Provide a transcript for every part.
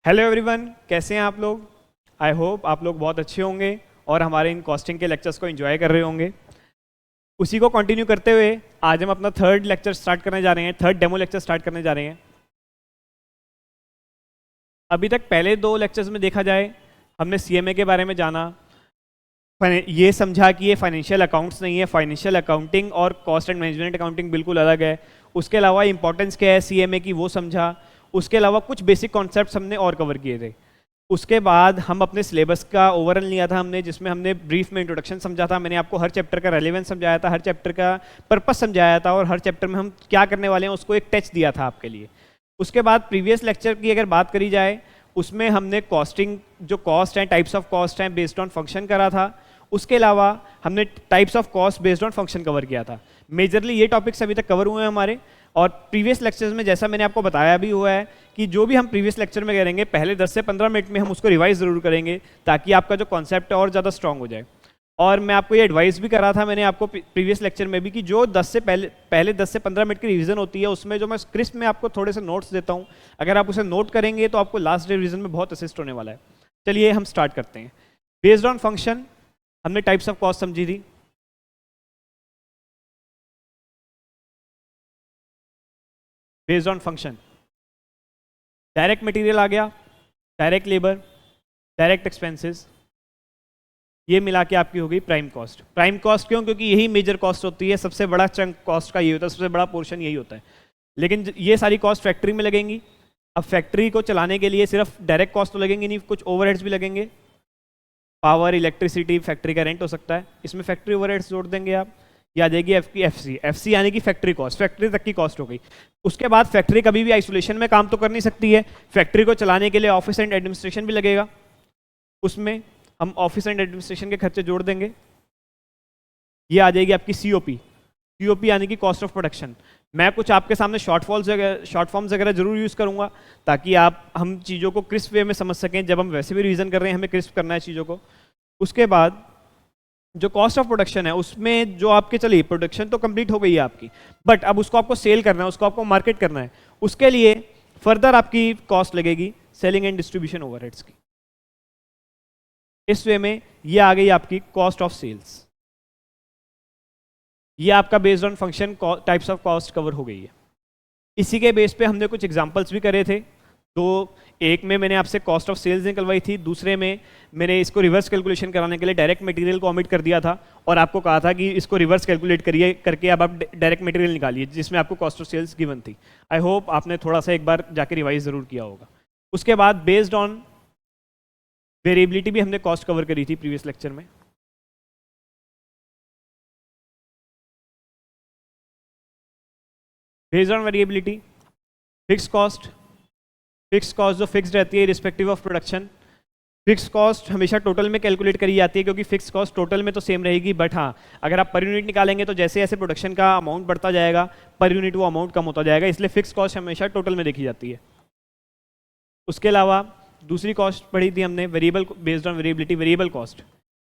Hello everyone, कैसे हैं आप लोग। आई होप आप लोग बहुत अच्छे होंगे और हमारे इन कॉस्टिंग के लेक्चर्स को एंजॉय कर रहे होंगे। उसी को कंटिन्यू करते हुए आज हम अपना थर्ड लेक्चर स्टार्ट करने जा रहे हैं, थर्ड डेमो लेक्चर स्टार्ट करने जा रहे हैं। अभी तक पहले दो लेक्चर्स में देखा जाए हमने सीएमए के बारे में जाना, ये समझा कि ये फाइनेंशियल अकाउंट्स नहीं है, फाइनेंशियल अकाउंटिंग और कॉस्ट एंड मैनेजमेंट अकाउंटिंग बिल्कुल अलग है। उसके अलावा इंपॉर्टेंस क्या है सीएमए की वो समझा। उसके अलावा कुछ बेसिक कॉन्सेप्ट्स हमने और कवर किए थे। उसके बाद हम अपने सिलेबस का ओवरऑल लिया था हमने, जिसमें हमने ब्रीफ में इंट्रोडक्शन समझा था। मैंने आपको हर चैप्टर का रेलेवेंस समझाया था, हर चैप्टर का पर्पस समझाया था और हर चैप्टर में हम क्या करने वाले हैं उसको एक टच दिया था आपके लिए। उसके बाद प्रीवियस लेक्चर की अगर बात करी जाए उसमें हमने कॉस्टिंग, जो कॉस्ट हैं, टाइप्स ऑफ कॉस्ट हैं बेस्ड ऑन फंक्शन करा था। उसके अलावा हमने types of cost based on function cover किया था। मेजरली ये टॉपिक्स अभी तक कवर हुए हैं हमारे। और प्रीवियस लेक्चर्स में जैसा मैंने आपको बताया भी हुआ है कि जो भी हम प्रीवियस लेक्चर में करेंगे पहले 10 से 15 मिनट में हम उसको रिवाइज ज़रूर करेंगे ताकि आपका जो कॉन्सेप्ट है और ज़्यादा स्ट्रांग हो जाए। और मैं आपको ये एडवाइस भी करा था मैंने आपको प्रीवियस लेक्चर में भी कि जो 10 से पहले 10 से 15 मिनट की रिवीजन होती है उसमें जो मैं स्क्रिप्ट में आपको थोड़े से नोट्स देता हूँ, अगर आप उसे नोट करेंगे तो आपको लास्ट रिवीजन में बहुत असिस्ट होने वाला है। चलिए हम स्टार्ट करते हैं। बेस्ड ऑन फंक्शन हमने टाइप्स ऑफ कॉस्ट समझी थी। Based on function direct material आ गया, डायरेक्ट लेबर, डायरेक्ट एक्सपेंसेस, ये मिला के आपकी हो गई प्राइम कॉस्ट। प्राइम कॉस्ट क्यों? क्योंकि यही मेजर कॉस्ट होती है, सबसे बड़ा चंक कॉस्ट का ये होता है, सबसे बड़ा पोर्शन यही होता है। लेकिन ये सारी कॉस्ट फैक्ट्री में लगेंगी। अब फैक्ट्री को चलाने के लिए सिर्फ डायरेक्ट कॉस्ट तो लगेंगी नहीं, कुछ ओवरहेड्स भी लगेंगे। पावर, इलेक्ट्रिसिटी, फैक्ट्री का रेंट हो सकता है, इसमें फैक्ट्री ओवरहेड्स जोड़ देंगे आप। ये आ जाएगी एफसी यानी कि फैक्ट्री कॉस्ट, फैक्ट्री तक की कॉस्ट हो गई। उसके बाद फैक्ट्री कभी भी आइसोलेशन में काम तो कर नहीं सकती है, फैक्ट्री को चलाने के लिए ऑफिस एंड एडमिनिस्ट्रेशन भी लगेगा। उसमें हम ऑफिस एंड एडमिनिस्ट्रेशन के खर्चे जोड़ देंगे। ये आ जाएगी आपकी सीओपी यानी कि कॉस्ट ऑफ प्रोडक्शन। मैं कुछ आपके सामने शॉर्ट फॉर्म्स वगैरह जरूर यूज़ करूंगा ताकि हम चीज़ों को क्रिस्प वे में समझ सकें। जब हम वैसे भी रिवीजन कर रहे हैं हमें क्रिस्प करना है चीज़ों को। उसके बाद जो कॉस्ट ऑफ प्रोडक्शन है उसमें जो आपके, चलिए प्रोडक्शन तो कंप्लीट हो गई है आपकी, बट अब उसको आपको सेल करना है, उसको आपको मार्केट करना है। उसके लिए फर्दर आपकी कॉस्ट लगेगी सेलिंग एंड डिस्ट्रीब्यूशन ओवरहेड्स की। इस वे में ये आ गई आपकी कॉस्ट ऑफ सेल्स। ये आपका based on function types of cost cover हो गई है। इसी के बेस पे हमने कुछ एग्जांपल्स भी करे थे। तो एक में मैंने आपसे कॉस्ट ऑफ सेल्स निकलवाई थी, दूसरे में मैंने इसको रिवर्स कैलकुलेशन कराने के लिए डायरेक्ट मटेरियल को ओमिट कर दिया था और आपको कहा था कि इसको रिवर्स कैलकुलेट करिए करके अब आप डायरेक्ट मटेरियल निकालिए, जिसमें आपको कॉस्ट ऑफ सेल्स गिवन थी। आई होप आपने थोड़ा सा एक बार जाके रिवाइज ज़रूर किया होगा। उसके बाद बेस्ड ऑन वेरिएबिलिटी भी हमने कॉस्ट कवर करी थी प्रीवियस लेक्चर में। Based on variability fix cost जो फिक्स रहती है respective of production. Fix cost हमेशा टोटल में कैलकुलेट करी जाती है क्योंकि फिक्स कॉस्ट टोटल में तो सेम रहेगी, बट हाँ अगर आप पर यूनिट निकालेंगे तो जैसे जैसे प्रोडक्शन का अमाउंट बढ़ता जाएगा पर यूनिट वो अमाउंट कम होता जाएगा, इसलिए फिक्स कॉस्ट हमेशा टोटल में देखी जाती है। उसके अलावा दूसरी कॉस्ट पढ़ी थी हमने variable, based on variability variable cost.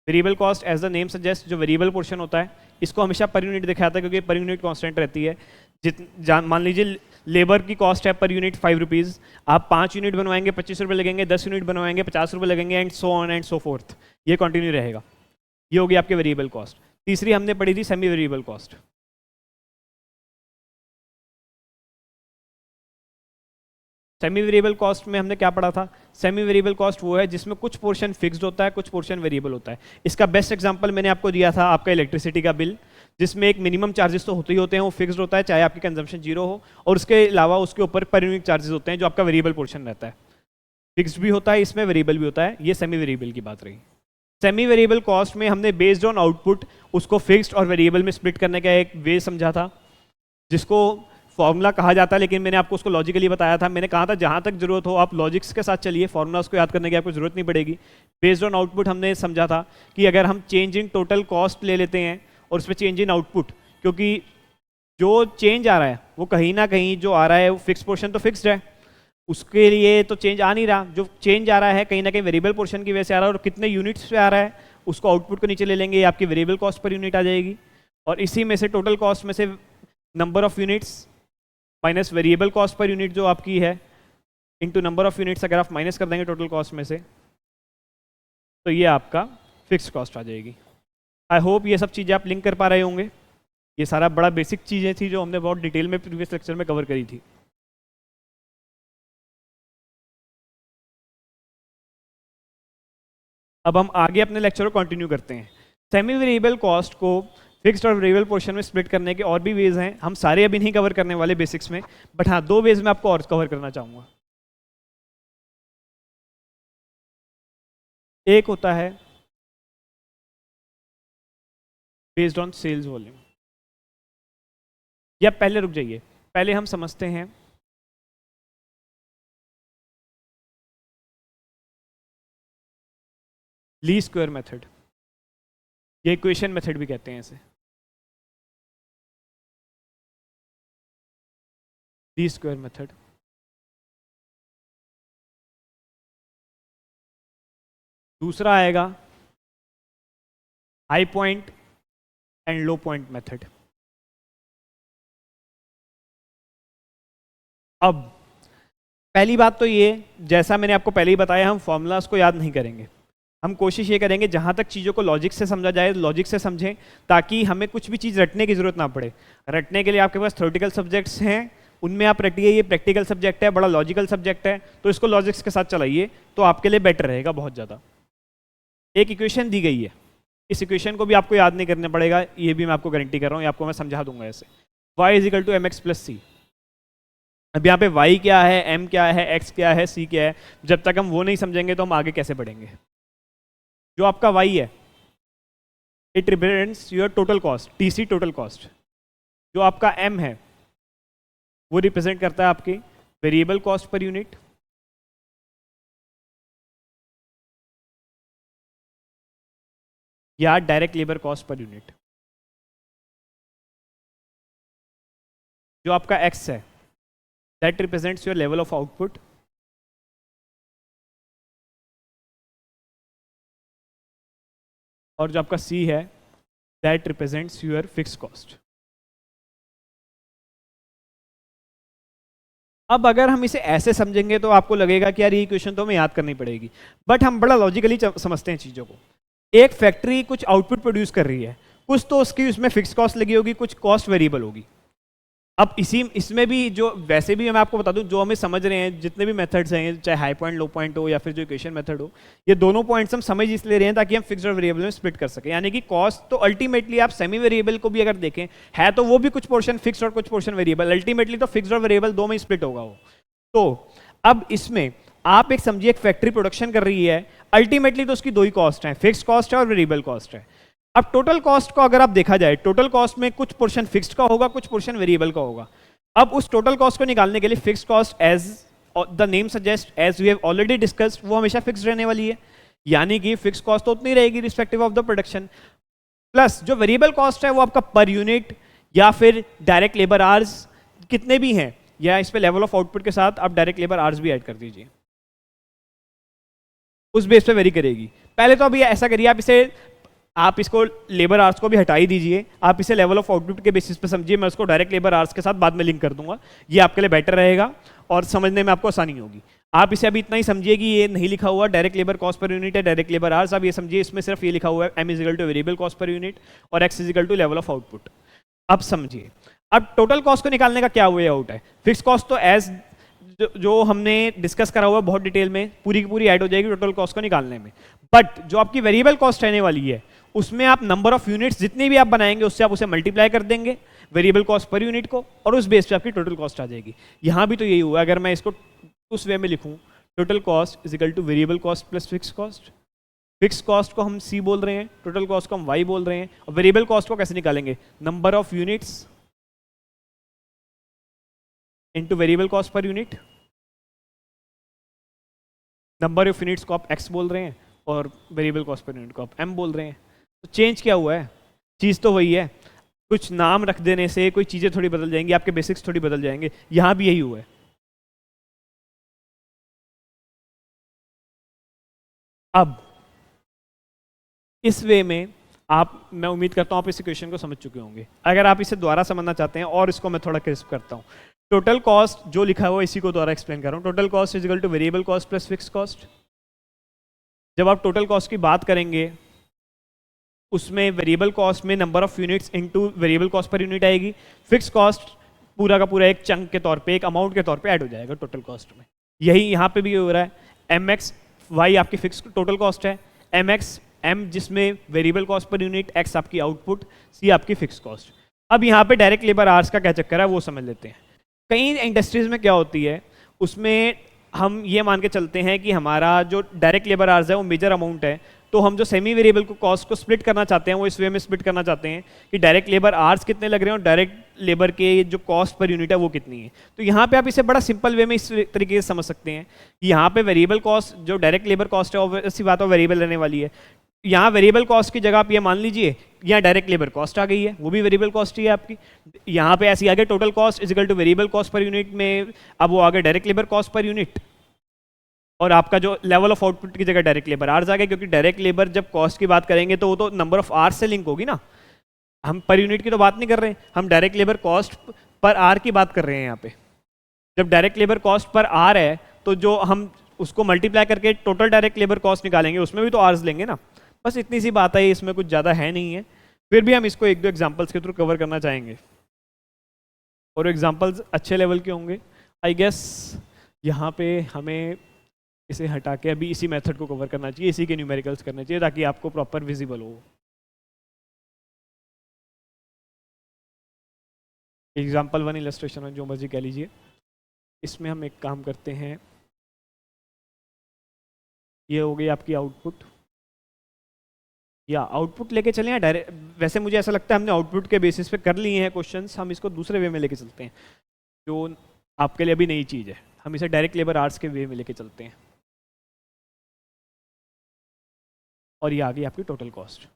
Variable cost as the name suggest जो वेरिएबल पोर्शन होता है इसको हमेशा पर यूनिट देखा जाता है क्योंकि पर यूनिट कांस्टेंट रहती है। मान लीजिए लेबर की कॉस्ट है पर यूनिट 5 रुपीज़, आप 5 यूनिट बनवाएंगे 25 रुपये लगेंगे, 10 यूनिट बनवाएंगे 50 रुपये लगेंगे, and so on and so fourth, ये कंटिन्यू रहेगा। ये होगी आपके वेरिएबल कॉस्ट। तीसरी हमने पढ़ी थी semi variable cost. Semi variable cost में हमने क्या पढ़ा था? सेमी वेरिएबल कॉस्ट वो है जिसमें कुछ पोर्शन फिक्स्ड होता है, कुछ पोर्शन वेरिएबल होता है। इसका बेस्ट एग्जांपल मैंने आपको दिया था आपका इलेक्ट्रिसिटी का बिल, जिसमें एक मिनिमम चार्जेस तो होते ही होते हैं, वो फिक्स्ड होता है चाहे आपकी कंजम्पशन जीरो हो, और उसके अलावा उसके ऊपर पर यूनिट चार्जेस होते हैं जो आपका वेरिएबल पोर्शन रहता है। फिक्स्ड भी होता है इसमें, वेरिएबल भी होता है। ये सेमी वेरिएबल की बात रही। सेमी वेरिएबल कॉस्ट में हमने बेस्ड ऑन आउटपुट उसको फिक्स्ड और वेरिएबल में स्प्लिट करने का एक वे समझा था, जिसको फॉर्मूला कहा जाता है, लेकिन मैंने आपको उसको लॉजिकली बताया था। मैंने कहा था जहाँ तक जरूरत हो आप लॉजिक्स के साथ चलिए, फॉर्मूलाज को याद करने की आपको जरूरत नहीं पड़ेगी। बेस्ड ऑन आउटपुट हमने समझा था कि अगर हम चेंज इन टोटल कॉस्ट ले लेते हैं और उस पर चेंज इन आउटपुट, क्योंकि जो चेंज आ रहा है वो कहीं ना कहीं जो आ रहा है वो फिक्स पोर्शन तो फिक्स्ड है, उसके लिए तो चेंज आ नहीं रहा। जो चेंज आ रहा है कहीं ना कहीं वेरिएबल पोर्शन की वजह से आ रहा है, और कितने यूनिट्स पे आ रहा है उसको आउटपुट को नीचे ले लेंगे, आपकी वेरिएबल कॉस्ट पर यूनिट आ जाएगी। और इसी में से टोटल कॉस्ट में से number of units minus variable cost per unit जो आपकी है इंटू नंबर ऑफ यूनिट्स अगर आप माइनस कर देंगे टोटल कॉस्ट में से, तो ये आपका फिक्स कॉस्ट आ जाएगी। आई होप ये सब चीज़ें आप लिंक कर पा रहे होंगे। ये सारा बड़ा बेसिक चीज़ें थी जो हमने बहुत डिटेल में प्रीवियस लेक्चर में कवर करी थी। अब हम आगे अपने लेक्चर को कंटिन्यू करते हैं। सेमी वेरिएबल कॉस्ट को फिक्स्ड और वेरिएबल पोर्शन में स्प्लिट करने के और भी वेज हैं, हम सारे अभी नहीं कवर करने वाले बेसिक्स में, बट हाँ 2 वेज में आपको और कवर करना चाहूँगा। एक होता है बेस्ड ऑन सेल्स वॉल्यूम, या पहले रुक जाइए, पहले हम समझते हैं ली स्क्वायर मेथड, ये इक्वेशन मेथड भी कहते हैं इसे, ली स्क्वायर मेथड। दूसरा आएगा high point and low point method. अब पहली बात तो ये, जैसा मैंने आपको पहले ही बताया, हम फॉर्मूलाज को याद नहीं करेंगे। हम कोशिश ये करेंगे जहाँ तक चीज़ों को लॉजिक से समझा जाए लॉजिक से समझें, ताकि हमें कुछ भी चीज़ रटने की ज़रूरत ना पड़े। रटने के लिए आपके पास थ्योरेटिकल सब्जेक्ट्स हैं, उनमें आप रटिए। ये प्रैक्टिकल सब्जेक्ट है, बड़ा लॉजिकल सब्जेक्ट है, तो इसको लॉजिक्स के साथ चलाइए, तो आपके लिए बेटर रहेगा बहुत ज़्यादा। एक इक्वेशन दी गई है, इस इक्वेशन को भी आपको याद नहीं करना पड़ेगा, ये भी मैं आपको गारंटी कर रहा हूँ, ये आपको मैं समझा दूंगा ऐसे। y is equal to m x plus c. अब यहाँ पे y क्या है, m क्या है, x क्या है, c क्या है, जब तक हम वो नहीं समझेंगे तो हम आगे कैसे बढ़ेंगे। जो आपका y है, it represents your total cost, TC total cost. जो आपका m है वो रिप्रेजेंट करता है आपकी वेरिएबल कॉस्ट पर यूनिट, या direct labour cost per unit. जो आपका x है that represents your level of output, और जो आपका c है that represents your fix cost. अब अगर हम इसे ऐसे समझेंगे तो आपको लगेगा कि यार ये इक्वेशन तो हमें याद करनी पड़ेगी, बट हम बड़ा लॉजिकली समझते हैं चीज़ों को। एक फैक्ट्री कुछ आउटपुट प्रोड्यूस कर रही है, कुछ तो उसकी उसमें फिक्स कॉस्ट लगी होगी, कुछ कॉस्ट वेरिएबल होगी। अब इसमें भी जो वैसे भी मैं आपको बता दूं, जो हमें समझ रहे हैं जितने भी मेथड्स हैं, चाहे हाई पॉइंट लो पॉइंट हो या फिर जो इक्वेशन मेथड हो, ये दोनों पॉइंट्स हम समझ इसलिए रहे हैं ताकि हम फिक्स्ड और वेरिएबल में स्प्लिट कर सकें। यानी कि कॉस्ट तो अल्टीमेटली आप सेमी वेरिएबल को भी अगर देखें है तो वो भी कुछ पोर्शन फिक्स्ड और कुछ पोर्शन वेरिएबल, अल्टीमेटली तो फिक्स्ड और वेरिएबल दो में स्प्लिट होगा वो। तो अब इसमें आप एक समझिए एक फैक्ट्री प्रोडक्शन कर रही है, अल्टीमेटली तो उसकी दो ही कॉस्ट है, फिक्स कॉस्ट है और वेरिएबल कॉस्ट है। अब टोटल कॉस्ट को अगर आप देखा जाए, टोटल कॉस्ट में कुछ पोर्शन फिक्स्ड का होगा, कुछ पोर्शन वेरिएबल का होगा। अब उस टोटल कॉस्ट को निकालने के लिए fix cost, as the name suggest, as we have already discussed, वो हमेशा फिक्स रहने वाली है, यानी कि फिक्स कॉस्ट तो उतनी रहेगी respective of the production. Plus जो वेरिएबल कॉस्ट है वो आपका पर यूनिट या फिर डायरेक्ट लेबर आवर्स कितने भी हैं, या इस पे लेवल ऑफ आउटपुट के साथ आप डायरेक्ट लेबर आवर्स भी ऐड कर दीजिए, उस बेस पे वेरी करेगी। पहले तो अभी ऐसा करिए, आप इसको लेबर आवर्स को भी हटा ही दीजिए, आप इसे लेवल ऑफ आउटपुट के बेसिस पे समझिए। मैं उसको डायरेक्ट लेबर आवर्स के साथ बाद में लिंक कर दूंगा, ये आपके लिए बेटर रहेगा और समझने में आपको आसानी होगी। आप इसे अभी इतना ही समझिए कि ये नहीं लिखा हुआ direct labour cost per unit है, डायरेक्ट लेबर आवर्स। आप ये समझिए इसमें सिर्फ ये लिखा हुआ है m equal to variable cost per unit और x equal to level of output. अब समझिए, अब टोटल कॉस्ट को निकालने का क्या वे आउट है। फिक्स कॉस्ट तो एज जो हमने डिस्कस करा हुआ बहुत डिटेल में, पूरी की पूरी ऐड हो जाएगी टोटल कॉस्ट को निकालने में। बट जो आपकी वेरिएबल कॉस्ट रहने वाली है उसमें आप नंबर ऑफ यूनिट्स जितनी भी आप बनाएंगे उससे आप उसे मल्टीप्लाई कर देंगे वेरिएबल कॉस्ट पर यूनिट को, और उस बेस पे आपकी टोटल कॉस्ट आ जाएगी। यहाँ भी तो यही हुआ, अगर मैं इसको उस वे में लिखूँ, total cost is equal to variable cost plus fix cost. Fix cost को हम C बोल रहे हैं, टोटल कॉस्ट को हम Y बोल रहे हैं, और वेरिएबल कॉस्ट को कैसे निकालेंगे, number of units into variable cost per unit. Number of units को आप X बोल रहे हैं और वेरिएबल कॉस्ट पर यूनिट को आप M बोल रहे हैं। तो चेंज क्या हुआ है, चीज़ तो वही है, कुछ नाम रख देने से कोई चीज़ें थोड़ी बदल जाएंगी, आपके बेसिक्स थोड़ी बदल जाएंगे। यहाँ भी यही हुआ है। अब इस वे में आप, मैं उम्मीद करता हूँ आप इस इक्वेशन को समझ चुके होंगे। अगर आप इसे दोबारा समझना चाहते हैं और इसको मैं थोड़ा क्रिस्प करता हूँ, टोटल कॉस्ट जो लिखा हुआ है इसी को द्वारा एक्सप्लेन कर रहा हूँ। Total cost is equal to variable cost plus fix cost. जब आप टोटल कॉस्ट की बात करेंगे उसमें वेरिएबल कॉस्ट में number of units into variable cost per unit आएगी, फिक्स कॉस्ट पूरा का पूरा एक चंक के तौर पे, एक अमाउंट के तौर पे ऐड हो जाएगा टोटल कॉस्ट में। यही यहाँ पे भी हो रहा है। एम एक्स वाई आपकी फिक्स टोटल कॉस्ट है, एम एक्स एम जिसमें variable cost per unit, x आपकी आउटपुट, सी आपकी फिक्स कॉस्ट। अब यहाँ पे डायरेक्ट लेबर आवर्स का क्या चक्कर है वो समझ लेते हैं। कई इंडस्ट्रीज में क्या होती है, उसमें हम ये मान के चलते हैं कि हमारा जो डायरेक्ट लेबर आवर्स है वो मेजर अमाउंट है, तो हम जो सेमी वेरिएबल को कॉस्ट को स्प्लिट करना चाहते हैं वो इस वे में स्प्लिट करना चाहते हैं कि डायरेक्ट लेबर आवर्स कितने लग रहे हैं और डायरेक्ट लेबर के जो कॉस्ट पर यूनिट है वो कितनी है। तो यहाँ पे आप इसे बड़ा सिंपल वे में इस तरीके से समझ सकते हैं कि यहाँ पे वेरिएबल कॉस्ट जो डायरेक्ट लेबर कॉस्ट है ऑब्वियस सी बात है वेरिएबल रहने वाली है। यहाँ वेरिएबल कॉस्ट की जगह आप ये मान लीजिए यहाँ डायरेक्ट लेबर कॉस्ट आ गई है, वो भी वेरिएबल कॉस्ट ही है आपकी। यहाँ पे ऐसी आ गई total cost is equal to variable cost per unit में, अब वो आ गया direct labour cost per unit, और आपका जो लेवल ऑफ आउटपुट की जगह डायरेक्ट लेबर आवर्स आ गए, क्योंकि डायरेक्ट लेबर जब कॉस्ट की बात करेंगे तो वो तो नंबर ऑफ आवर्स से लिंक होगी ना, हम पर यूनिट की तो बात नहीं कर रहे हैं, हम डायरेक्ट लेबर कॉस्ट पर आर की बात कर रहे हैं। यहाँ पे जब डायरेक्ट लेबर कॉस्ट पर आर है तो जो हम उसको मल्टीप्लाई करके टोटल डायरेक्ट लेबर कॉस्ट निकालेंगे उसमें भी तो आर्स लेंगे ना। बस इतनी सी बात है, इसमें कुछ ज़्यादा है नहीं है, फिर भी हम इसको एक दो एग्जाम्पल्स के थ्रू कवर करना चाहेंगे और एग्जाम्पल्स अच्छे लेवल के होंगे। आई गेस यहाँ पे हमें इसे हटा के अभी इसी मेथड को कवर करना चाहिए, इसी के न्यूमेरिकल्स करने चाहिए ताकि आपको प्रॉपर विजिबल हो। एग्जाम्पल 1 इलस्ट्रेशन है, जो मर्जी कह लीजिए। इसमें हम एक काम करते हैं, ये हो गई आपकी आउटपुट, या आउटपुट लेके चलें या डायरेक्ट, वैसे मुझे ऐसा लगता है हमने आउटपुट के बेसिस पे कर लिए हैं क्वेश्चंस, हम इसको दूसरे वे में लेके चलते हैं जो आपके लिए अभी नई चीज़ है। हम इसे डायरेक्ट लेबर आवर्स के वे में लेके चलते हैं और ये आ गई आपकी total cost.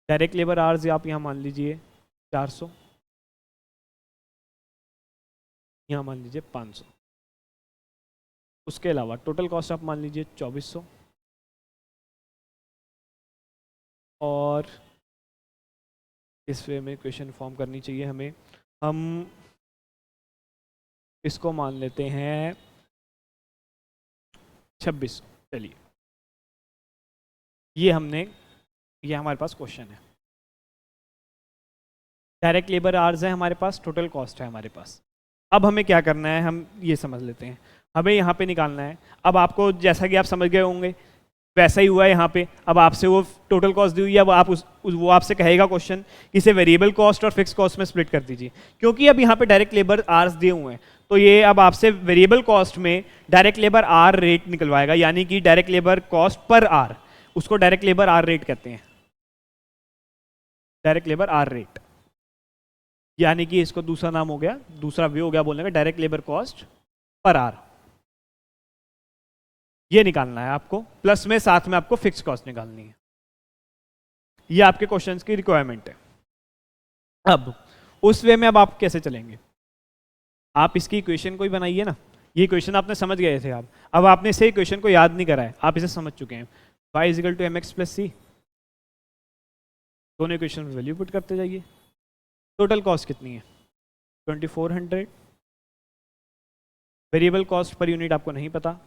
Direct labour hours आप यहाँ मान लीजिए 400, यहाँ मान लीजिए 500, उसके अलावा टोटल कॉस्ट आप मान लीजिए 2400, और इस वे में इक्वेशन फॉर्म करनी चाहिए हमें। हम इसको मान लेते हैं 2600। चलिए ये हमारे पास क्वेश्चन है, डायरेक्ट लेबर आवर्स है हमारे पास, टोटल कॉस्ट है हमारे पास। अब हमें क्या करना है हम ये समझ लेते हैं, हमें यहाँ पे निकालना है। अब आपको जैसा कि आप समझ गए होंगे वैसा ही हुआ है यहाँ पे। अब आपसे वो टोटल कॉस्ट दी हुई है, अब आप वो आपसे कहेगा क्वेश्चन कि इसे वेरिएबल कॉस्ट और फिक्स कॉस्ट में स्प्लिट कर दीजिए, क्योंकि अब यहाँ पे डायरेक्ट लेबर आवर्स दिए हुए हैं तो ये अब आपसे वेरिएबल कॉस्ट में डायरेक्ट लेबर आर रेट निकलवाएगा, यानी कि डायरेक्ट लेबर कॉस्ट पर आर, उसको डायरेक्ट लेबर आर रेट कहते हैं, डायरेक्ट लेबर आर रेट, यानी कि इसको दूसरा नाम हो गया, दूसरा वे हो गया बोलने का डायरेक्ट लेबर कॉस्ट पर आर। ये निकालना है आपको, प्लस में साथ में आपको फिक्स कॉस्ट निकालनी है। ये आपके क्वेश्चंस की रिक्वायरमेंट है। अब उस वे में अब आप कैसे चलेंगे, आप इसकी इक्वेशन को ही बनाइए ना, ये इक्वेशन आपने समझ गए थे आप, अब आपने इसे इक्वेशन को याद नहीं करा है, आप इसे समझ चुके हैं। y is equal to m x plus c, दोनों इक्वेशन में वैल्यू पुट करते जाइए। टोटल कॉस्ट कितनी है 2400, वेरिएबल कॉस्ट पर यूनिट आपको नहीं पता,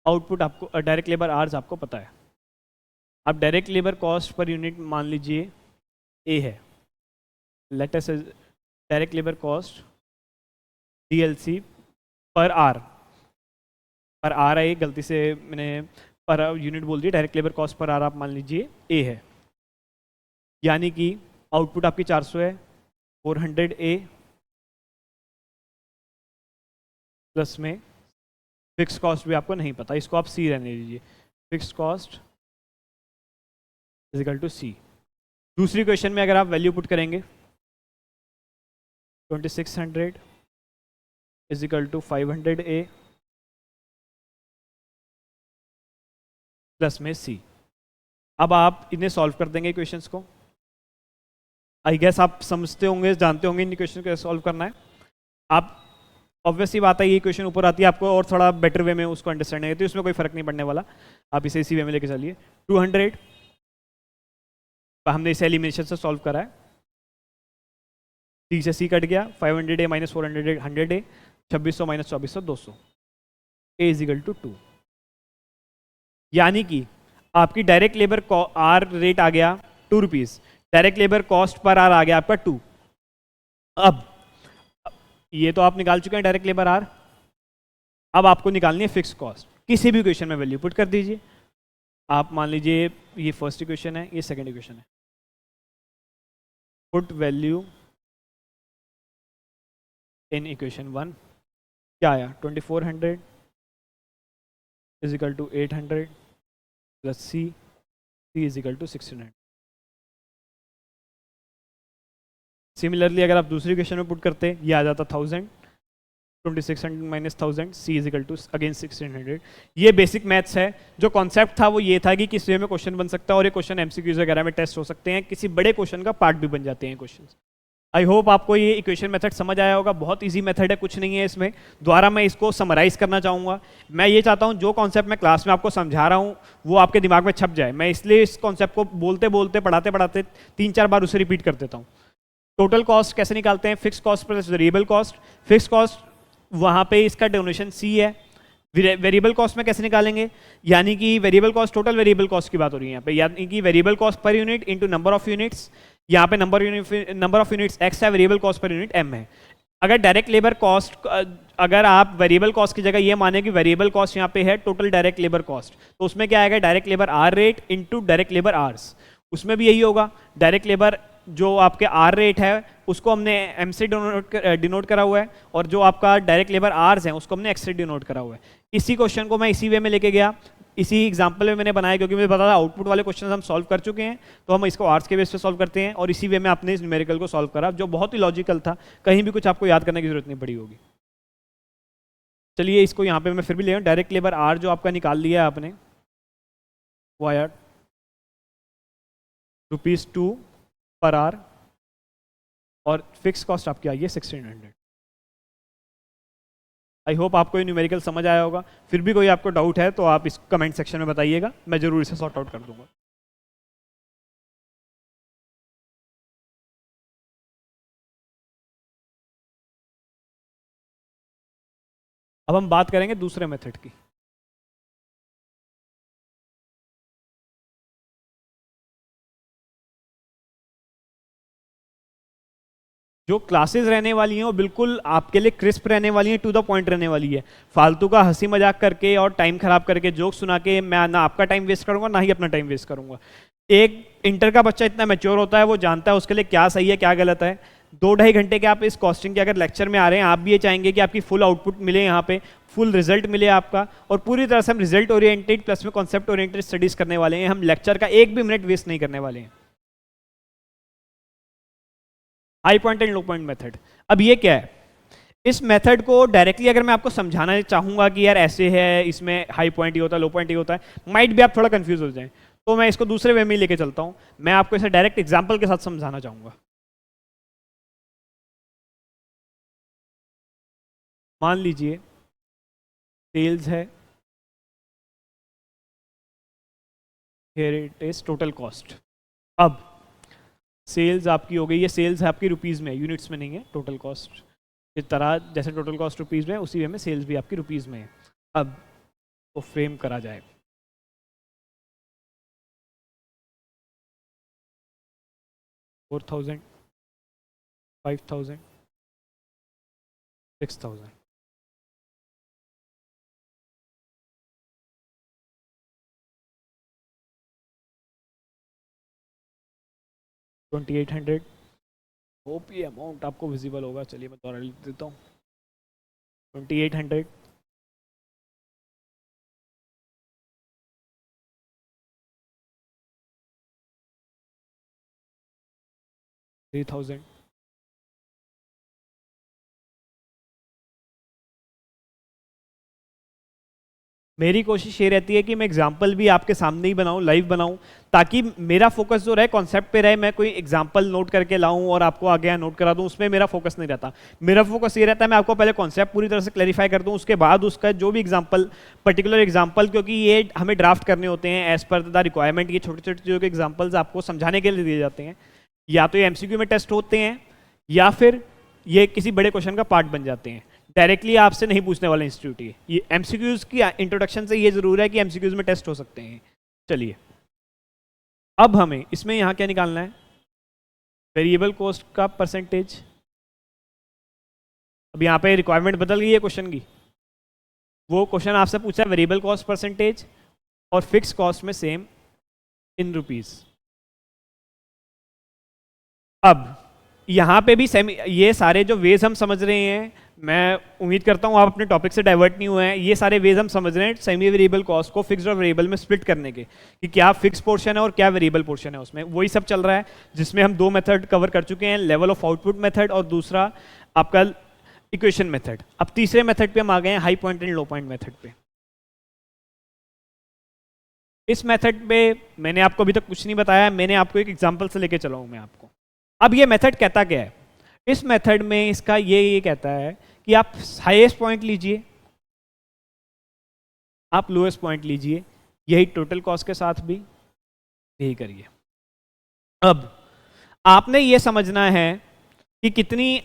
आउटपुट आपको डायरेक्ट लेबर आवर्स आपको पता है। अब direct labour cost per unit मान लीजिए ए है, let us direct labour cost DLC per hour है, गलती से मैंने पर यूनिट बोल दिया, डायरेक्ट लेबर कॉस्ट पर आर आप मान लीजिए ए है, यानी कि आउटपुट आपकी 400 है, 400 ए प्लस में फिक्स कॉस्ट भी आपको नहीं पता, इसको आप सी रहने दीजिए, fix cost is equal to c. दूसरी क्वेश्चन में अगर आप वैल्यू पुट करेंगे 2600 is equal to 500 a plus में सी। अब आप इन्हें सॉल्व कर देंगे इक्वेशंस को। आई गेस आप समझते होंगे, जानते होंगे इन इक्वेशन को कैसे सॉल्व करना है। आप ऑब्वियसली बात है, ये इक्वेशन ऊपर आती है, आपको और थोड़ा बेटर वे में उसको अंडरस्टैंड है तो इसमें कोई फर्क नहीं पड़ने वाला, आप इसे इसी वे में लेके चलिए। 200 हमने इसे एलिमिनेशन से सॉल्व करा है, सी से सी कट गया, 500 A minus 400 100 A, 2600 minus 2400 200, A is equal to 2। यानी कि आपकी डायरेक्ट लेबर आर रेट आ गया 2 रुपीज़, डायरेक्ट लेबर कॉस्ट पर आर आ गया आपका 2। अब ये तो आप निकाल चुके हैं डायरेक्ट लेबर आर, अब आपको निकालनी है फिक्स कॉस्ट। किसी भी इक्वेशन में वैल्यू पुट कर दीजिए। आप मान लीजिए ये फर्स्ट इक्वेशन है, ये सेकंड इक्वेशन है, पुट वैल्यू इन इक्वेशन 1, क्या आया 2400 is equal to 800 plus C is equal to 1600। Similarly अगर आप दूसरी इक्वेशन में पुट करते ये आ जाता 1000, 2600 minus 1000, C is equal to again 1600। ये बेसिक मैथ्स है। जो कॉन्सेप्ट था वो ये था कि किस वे में क्वेश्चन बन सकता है और ये क्वेश्चन एमसीक्यूज वगैरह में टेस्ट हो सकते हैं, किसी बड़े क्वेश्चन का पार्ट भी बन जाते हैं क्वेश्चन। आई होप आपको ये इक्वेशन मेथड समझ आया होगा। बहुत इजी मेथड है, कुछ नहीं है इसमें। दोबारा मैं इसको समराइज करना चाहूँगा। मैं ये चाहता हूँ जो कॉन्सेप्ट मैं क्लास में आपको समझा रहा हूँ वो आपके दिमाग में छप जाए। मैं इसलिए इस कॉन्सेप्ट को बोलते बोलते पढ़ाते पढ़ाते 3-4 बार उसे रिपीट कर देता हूँ। टोटल कॉस्ट कैसे निकालते हैं? Fix cost plus variable cost. Fix cost वहाँ पे इसका डेफिनेशन सी है। वेरिएबल कॉस्ट में कैसे निकालेंगे? यानी कि variable cost, total variable cost की बात हो रही है यहाँ पे, यानी कि variable cost per unit into number of units. यहाँ पे नंबर ऑफ यूनिट्स x है, variable cost per unit m है। अगर डायरेक्ट लेबर कॉस्ट, अगर आप वेरिएबल कॉस्ट की जगह ये माने कि वेरिएबल कॉस्ट यहाँ पे है टोटल डायरेक्ट लेबर कॉस्ट, तो उसमें क्या आएगा? Direct labour are rate into direct labour hours. उसमें भी यही होगा। डायरेक्ट लेबर जो आपके आर रेट है उसको हमने एम से डिनोट करा हुआ है, और जो आपका डायरेक्ट लेबर आर्स है उसको हमने एक्स से डिनोट करा हुआ है। इसी क्वेश्चन को मैं इसी वे में लेके गया, इसी एग्जाम्पल में मैंने बनाया, क्योंकि मुझे पता था आउटपुट वाले क्वेश्चन हम सॉल्व कर चुके हैं, तो हम इसको आर्ट्स के बेस पे सॉल्व करते हैं, और इसी वे में आपने इस न्यूमेरिकल को सॉल्व करा, जो बहुत ही लॉजिकल था। कहीं भी कुछ आपको याद करने की जरूरत नहीं पड़ी होगी। चलिए इसको यहाँ पे मैं फिर भी ले आऊँ। डायरेक्ट लेबर आर जो आपका निकाल लिया है आपने, वो आया ₹2 पर आर, और फिक्स कॉस्ट आपकी आई है 1600। आई होप आपको ये न्यूमेरिकल समझ आया होगा। फिर भी कोई आपको डाउट है तो आप इस कमेंट सेक्शन में बताइएगा, मैं जरूर इसे सॉर्ट आउट कर दूंगा। अब हम बात करेंगे दूसरे मेथड की। जो क्लासेस रहने वाली हैं वो बिल्कुल आपके लिए क्रिस्प रहने वाली हैं, टू द पॉइंट रहने वाली है। फालतू का हंसी मजाक करके और टाइम खराब करके, जोक सुना के मैं ना आपका टाइम वेस्ट करूंगा ना ही अपना टाइम वेस्ट करूंगा। एक इंटर का बच्चा इतना मैच्योर होता है, वो जानता है उसके लिए क्या सही है क्या गलत है। 2-2.5 घंटे के आप इस कॉस्टिंग के अगर लेक्चर में आ रहे हैं, आप भी ये चाहेंगे कि आपकी फुल आउटपुट मिले, यहाँ पे फुल रिजल्ट मिले आपका, और पूरी तरह से हम रिजल्ट ओरिएंटेड प्लस में कॉन्सेप्ट ओरिएंटेड स्टडीज करने वाले हैं। हम लेक्चर का एक भी मिनट वेस्ट नहीं करने वाले हैं। High point and low point method. अब ये क्या है? इस मेथड को डायरेक्टली अगर मैं आपको समझाना चाहूंगा कि यार ऐसे है, इसमें हाई पॉइंट ये होता है, लो पॉइंट ये होता है, माइट भी आप थोड़ा कंफ्यूज हो जाएं, तो मैं इसको दूसरे वे में लेके चलता हूं। मैं आपको इसे डायरेक्ट एग्जांपल के साथ समझाना चाहूंगा। मान लीजिए सेल्स है, here it is total cost. अब सेल्स आपकी हो गई, ये सेल्स है आपकी रुपीज़ में, यूनिट्स में नहीं है। टोटल कॉस्ट इस तरह जैसे टोटल कॉस्ट रुपीज़ में है, उसी वे में सेल्स भी आपकी रुपीज़ में है। अब वो फ्रेम करा जाए। 4000, 5000, 6000। $2800। होप ये अमाउंट आपको विजिबल होगा। चलिए मैं दोबारा लिख देता हूँ। 2800, 3000, मेरी कोशिश ये रहती है कि मैं एग्जाम्पल भी आपके सामने ही बनाऊं, लाइव बनाऊं, ताकि मेरा फोकस जो रहे कॉन्सेप्ट पे रहे। मैं कोई एग्जाम्पल नोट करके लाऊं और आपको आगे नोट करा दूं, उसमें मेरा फोकस नहीं रहता। मेरा फोकस ये रहता है मैं आपको पहले कॉन्सेप्ट पूरी तरह से क्लैरिफाई कर दूं, उसके बाद उसका जो भी एग्जाम्पल, पर्टिकुलर एग्जाम्पल, क्योंकि ये हमें ड्राफ्ट करने होते हैं एज पर द रिक्वायरमेंट। ये छोटे छोटे जो एग्जाम्पल्स आपको समझाने के लिए दिए जाते हैं, या तो ये MCQ में टेस्ट होते हैं या फिर ये किसी बड़े क्वेश्चन का पार्ट बन जाते हैं। डायरेक्टली आपसे नहीं पूछने वाला इंस्टीट्यूट ये एमसीक्यूज की इंट्रोडक्शन से ये जरूर है कि एमसीक्यूज में टेस्ट हो सकते हैं। चलिए अब हमें इसमें यहाँ क्या निकालना है, वेरिएबल कॉस्ट का परसेंटेज। अब यहाँ पे रिक्वायरमेंट बदल गई है क्वेश्चन की, वो क्वेश्चन आपसे पूछा है वेरिएबल कॉस्ट परसेंटेज और फिक्स कॉस्ट में सेम इन रुपीस। अब यहाँ पे भी सेम, ये सारे जो वेज हम समझ रहे हैं, मैं उम्मीद करता हूँ आप अपने टॉपिक से डाइवर्ट नहीं हुए हैं। ये सारे वेज हम समझ रहे हैं सेमी वेरिएबल कॉस्ट को फिक्स्ड और वेरिएबल में स्प्लिट करने के, कि क्या फिक्स पोर्शन है और क्या वेरिएबल पोर्शन है। उसमें वही सब चल रहा है जिसमें हम दो मेथड कवर कर चुके हैं, लेवल ऑफ आउटपुट मेथड और दूसरा आपका इक्वेशन मेथड। अब तीसरे मेथड पे हम आ गए हैं, high point and low point method पे। इस मेथड पे मैंने आपको अभी तक कुछ नहीं बताया, मैंने आपको एक एग्जांपल से लेके चला हूं मैं आपको। अब ये मेथड कहता क्या है, इस मेथड में इसका ये कहता है कि आप हाईएस्ट पॉइंट लीजिए, आप लोएस्ट पॉइंट लीजिए, यही टोटल कॉस्ट के साथ भी यही करिए। अब आपने ये समझना है कि कितनी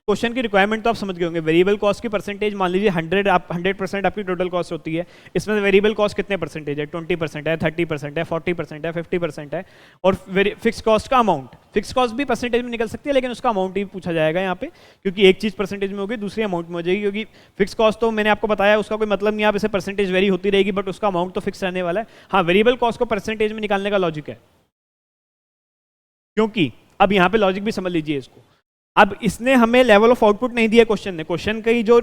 क्वेश्चन की रिक्वायरमेंट तो आप समझ गए होंगे। वेरिएबल कॉस्ट की परसेंटेज मान लीजिए 100% आपकी टोटल कॉस्ट होती है। इसमें वेरिएबल कॉस्ट कितने परसेंटेज है, 20% है, 30% है, 40% है, 50% है। और फिक्स कॉस्ट का अमाउंट, फिक्स कॉस्ट भी परसेंटेज में निकल सकती है, लेकिन उसका अमाउंट ही पूछा जाएगा यहाँ पे, क्योंकि एक चीज़ परसेंटेज में होगी, दूसरी अमाउंट में हो जाएगी। क्योंकि फिक्स कॉस्ट तो मैंने आपको बताया उसका कोई मतलब नहीं, आप इसे परसेंटेज वेरी होती रहेगी, बट उसका अमाउंट तो फिक्स रहने वाला है। हाँ, वेरिएबल कॉस्ट को परसेंटेज में निकालने का लॉजिक है, क्योंकि अब यहाँ पे लॉजिक भी समझ लीजिए इसको। अब इसने हमें लेवल ऑफ आउटपुट नहीं दिया क्वेश्चन ने, क्वेश्चन की जो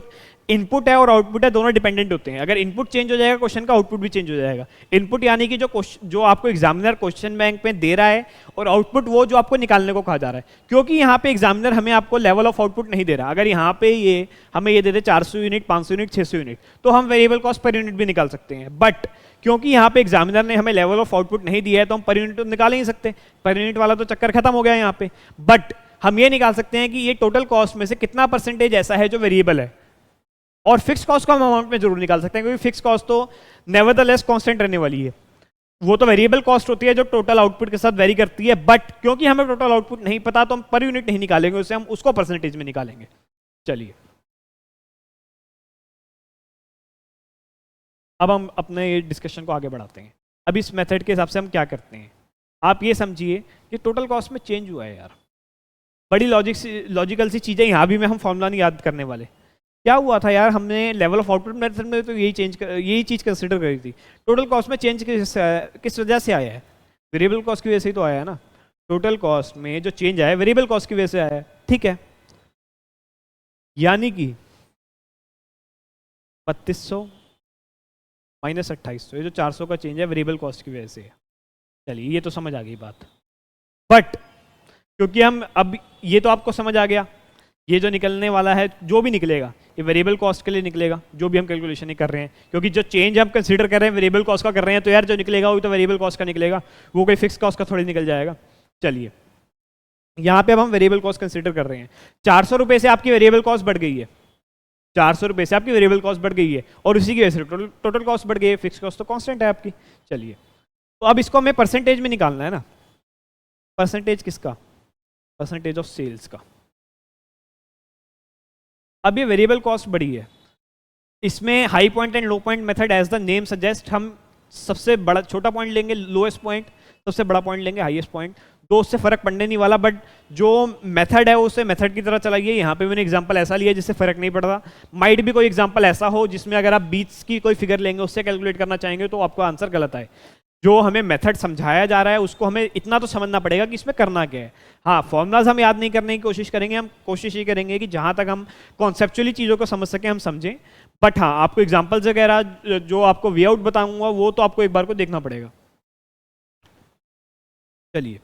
इनपुट है और आउटपुट है दोनों डिपेंडेंट होते हैं। अगर इनपुट चेंज हो जाएगा क्वेश्चन का आउटपुट भी चेंज हो जाएगा। इनपुट यानी कि जो आपको एग्जामिनर क्वेश्चन बैंक में दे रहा है, और आउटपुट वो जो आपको निकालने को कहा जा रहा है। क्योंकि यहाँ पे एग्जामिनर हमें आपको लेवल ऑफ आउटपुट नहीं दे रहा। अगर यहाँ पे ये हमें ये दे दे 400 यूनिट, 500 यूनिट, 600 यूनिट, तो हम वेरिएबल कॉस्ट पर यूनिट भी निकाल सकते हैं। बट क्योंकि यहाँ पे एग्जामिनर ने हमें लेवल ऑफ आउटपुट नहीं दिया है, तो हम पर यूनिट तो निकाल ही नहीं सकते। पर यूनिट वाला तो चक्कर खत्म हो गया यहाँ पे। बट हम ये निकाल सकते हैं कि ये टोटल कॉस्ट में से कितना परसेंटेज ऐसा है जो वेरिएबल है, और फिक्स कॉस्ट को हम अमाउंट में जरूर निकाल सकते हैं, क्योंकि फिक्स कॉस्ट तो नेवरदलेस कांस्टेंट रहने वाली है। वो तो वेरिएबल कॉस्ट होती है जो टोटल आउटपुट के साथ वेरी करती है। बट क्योंकि हमें टोटल आउटपुट नहीं पता, तो हम पर यूनिट नहीं निकालेंगे उसे, हम उसको परसेंटेज में निकालेंगे। चलिए अब हम अपने डिस्कशन को आगे बढ़ाते हैं। अब इस मेथड के हिसाब से हम क्या करते हैं, आप ये समझिए कि टोटल कॉस्ट में चेंज हुआ है यार। बड़ी लॉजिकल सी चीज़ें यहाँ भी में हम फॉर्मूला नहीं याद करने वाले। क्या हुआ था यार, हमने लेवल ऑफ आउटपुट मेथड में तो यही चीज़ कंसिडर करी थी। टोटल कॉस्ट में चेंज किस वजह से आया है, वेरिएबल कॉस्ट की वजह से ही तो आया है ना। टोटल कॉस्ट में जो चेंज आया है वेरिएबल कॉस्ट की वजह से आया है, ठीक है। यानी कि 3200 माइनस 2800, ये जो 400 का चेंज है वेरिएबल कॉस्ट की वजह से है। चलिए ये तो समझ आ गई बात। बट क्योंकि हम अब ये तो आपको समझ आ गया, ये जो निकलने वाला है, जो भी निकलेगा ये वेरिएबल कॉस्ट के लिए निकलेगा, जो भी हम कैलकुलेशन कर रहे हैं। क्योंकि जो चेंज हम कंसीडर कर रहे हैं वेरिएबल कॉस्ट का कर रहे हैं, तो यार जो निकलेगा वो तो वेरिएबल कॉस्ट का निकलेगा, वो कोई फिक्स कॉस्ट का थोड़ी निकल जाएगा। चलिए यहाँ पे अब हम वेरिएबल कॉस्ट कंसीडर कर रहे हैं। 400 रुपये से आपकी वेरिएबल कॉस्ट बढ़ गई है, 400 रुपये से आपकी वेरिएबल कॉस्ट बढ़ गई है, और उसी की वजह से टोटल कॉस्ट बढ़ गई है। फिक्स कॉस्ट तो कांस्टेंट है आपकी। चलिए तो अब इसको हमें परसेंटेज में निकालना है ना। परसेंटेज किसका, परसेंटेज ऑफ सेल्स का। अब ये वेरिएबल कॉस्ट बढ़ी है, इसमें high point and low point method as the name suggest, हम सबसे बड़ा छोटा पॉइंट लेंगे लोएस्ट पॉइंट, सबसे बड़ा पॉइंट लेंगे हाईएस्ट पॉइंट। तो उससे फर्क पड़ने नहीं वाला, बट जो मेथड है उसे मेथड की तरह चलाइए। यहाँ पे मैंने एग्जांपल ऐसा लिया जिससे फर्क नहीं पड़ रहा। माइट भी कोई एग्जांपल ऐसा हो जिसमें अगर आप बीच की कोई फिगर लेंगे उससे कैलकुलेट करना चाहेंगे तो आपका आंसर गलत आए। जो हमें मेथड समझाया जा रहा है उसको हमें इतना तो समझना पड़ेगा कि इसमें करना क्या है। हाँ, फॉर्मूलाज हम याद नहीं करने की कोशिश करेंगे, हम कोशिश ये करेंगे कि जहाँ तक हम कॉन्सेप्चुअली चीज़ों को समझ सकें हम समझें। बट हाँ, आपको एग्जांपल्स वगैरह जो आपको वे आउट बताऊंगा वो तो आपको एक बार को देखना पड़ेगा। चलिए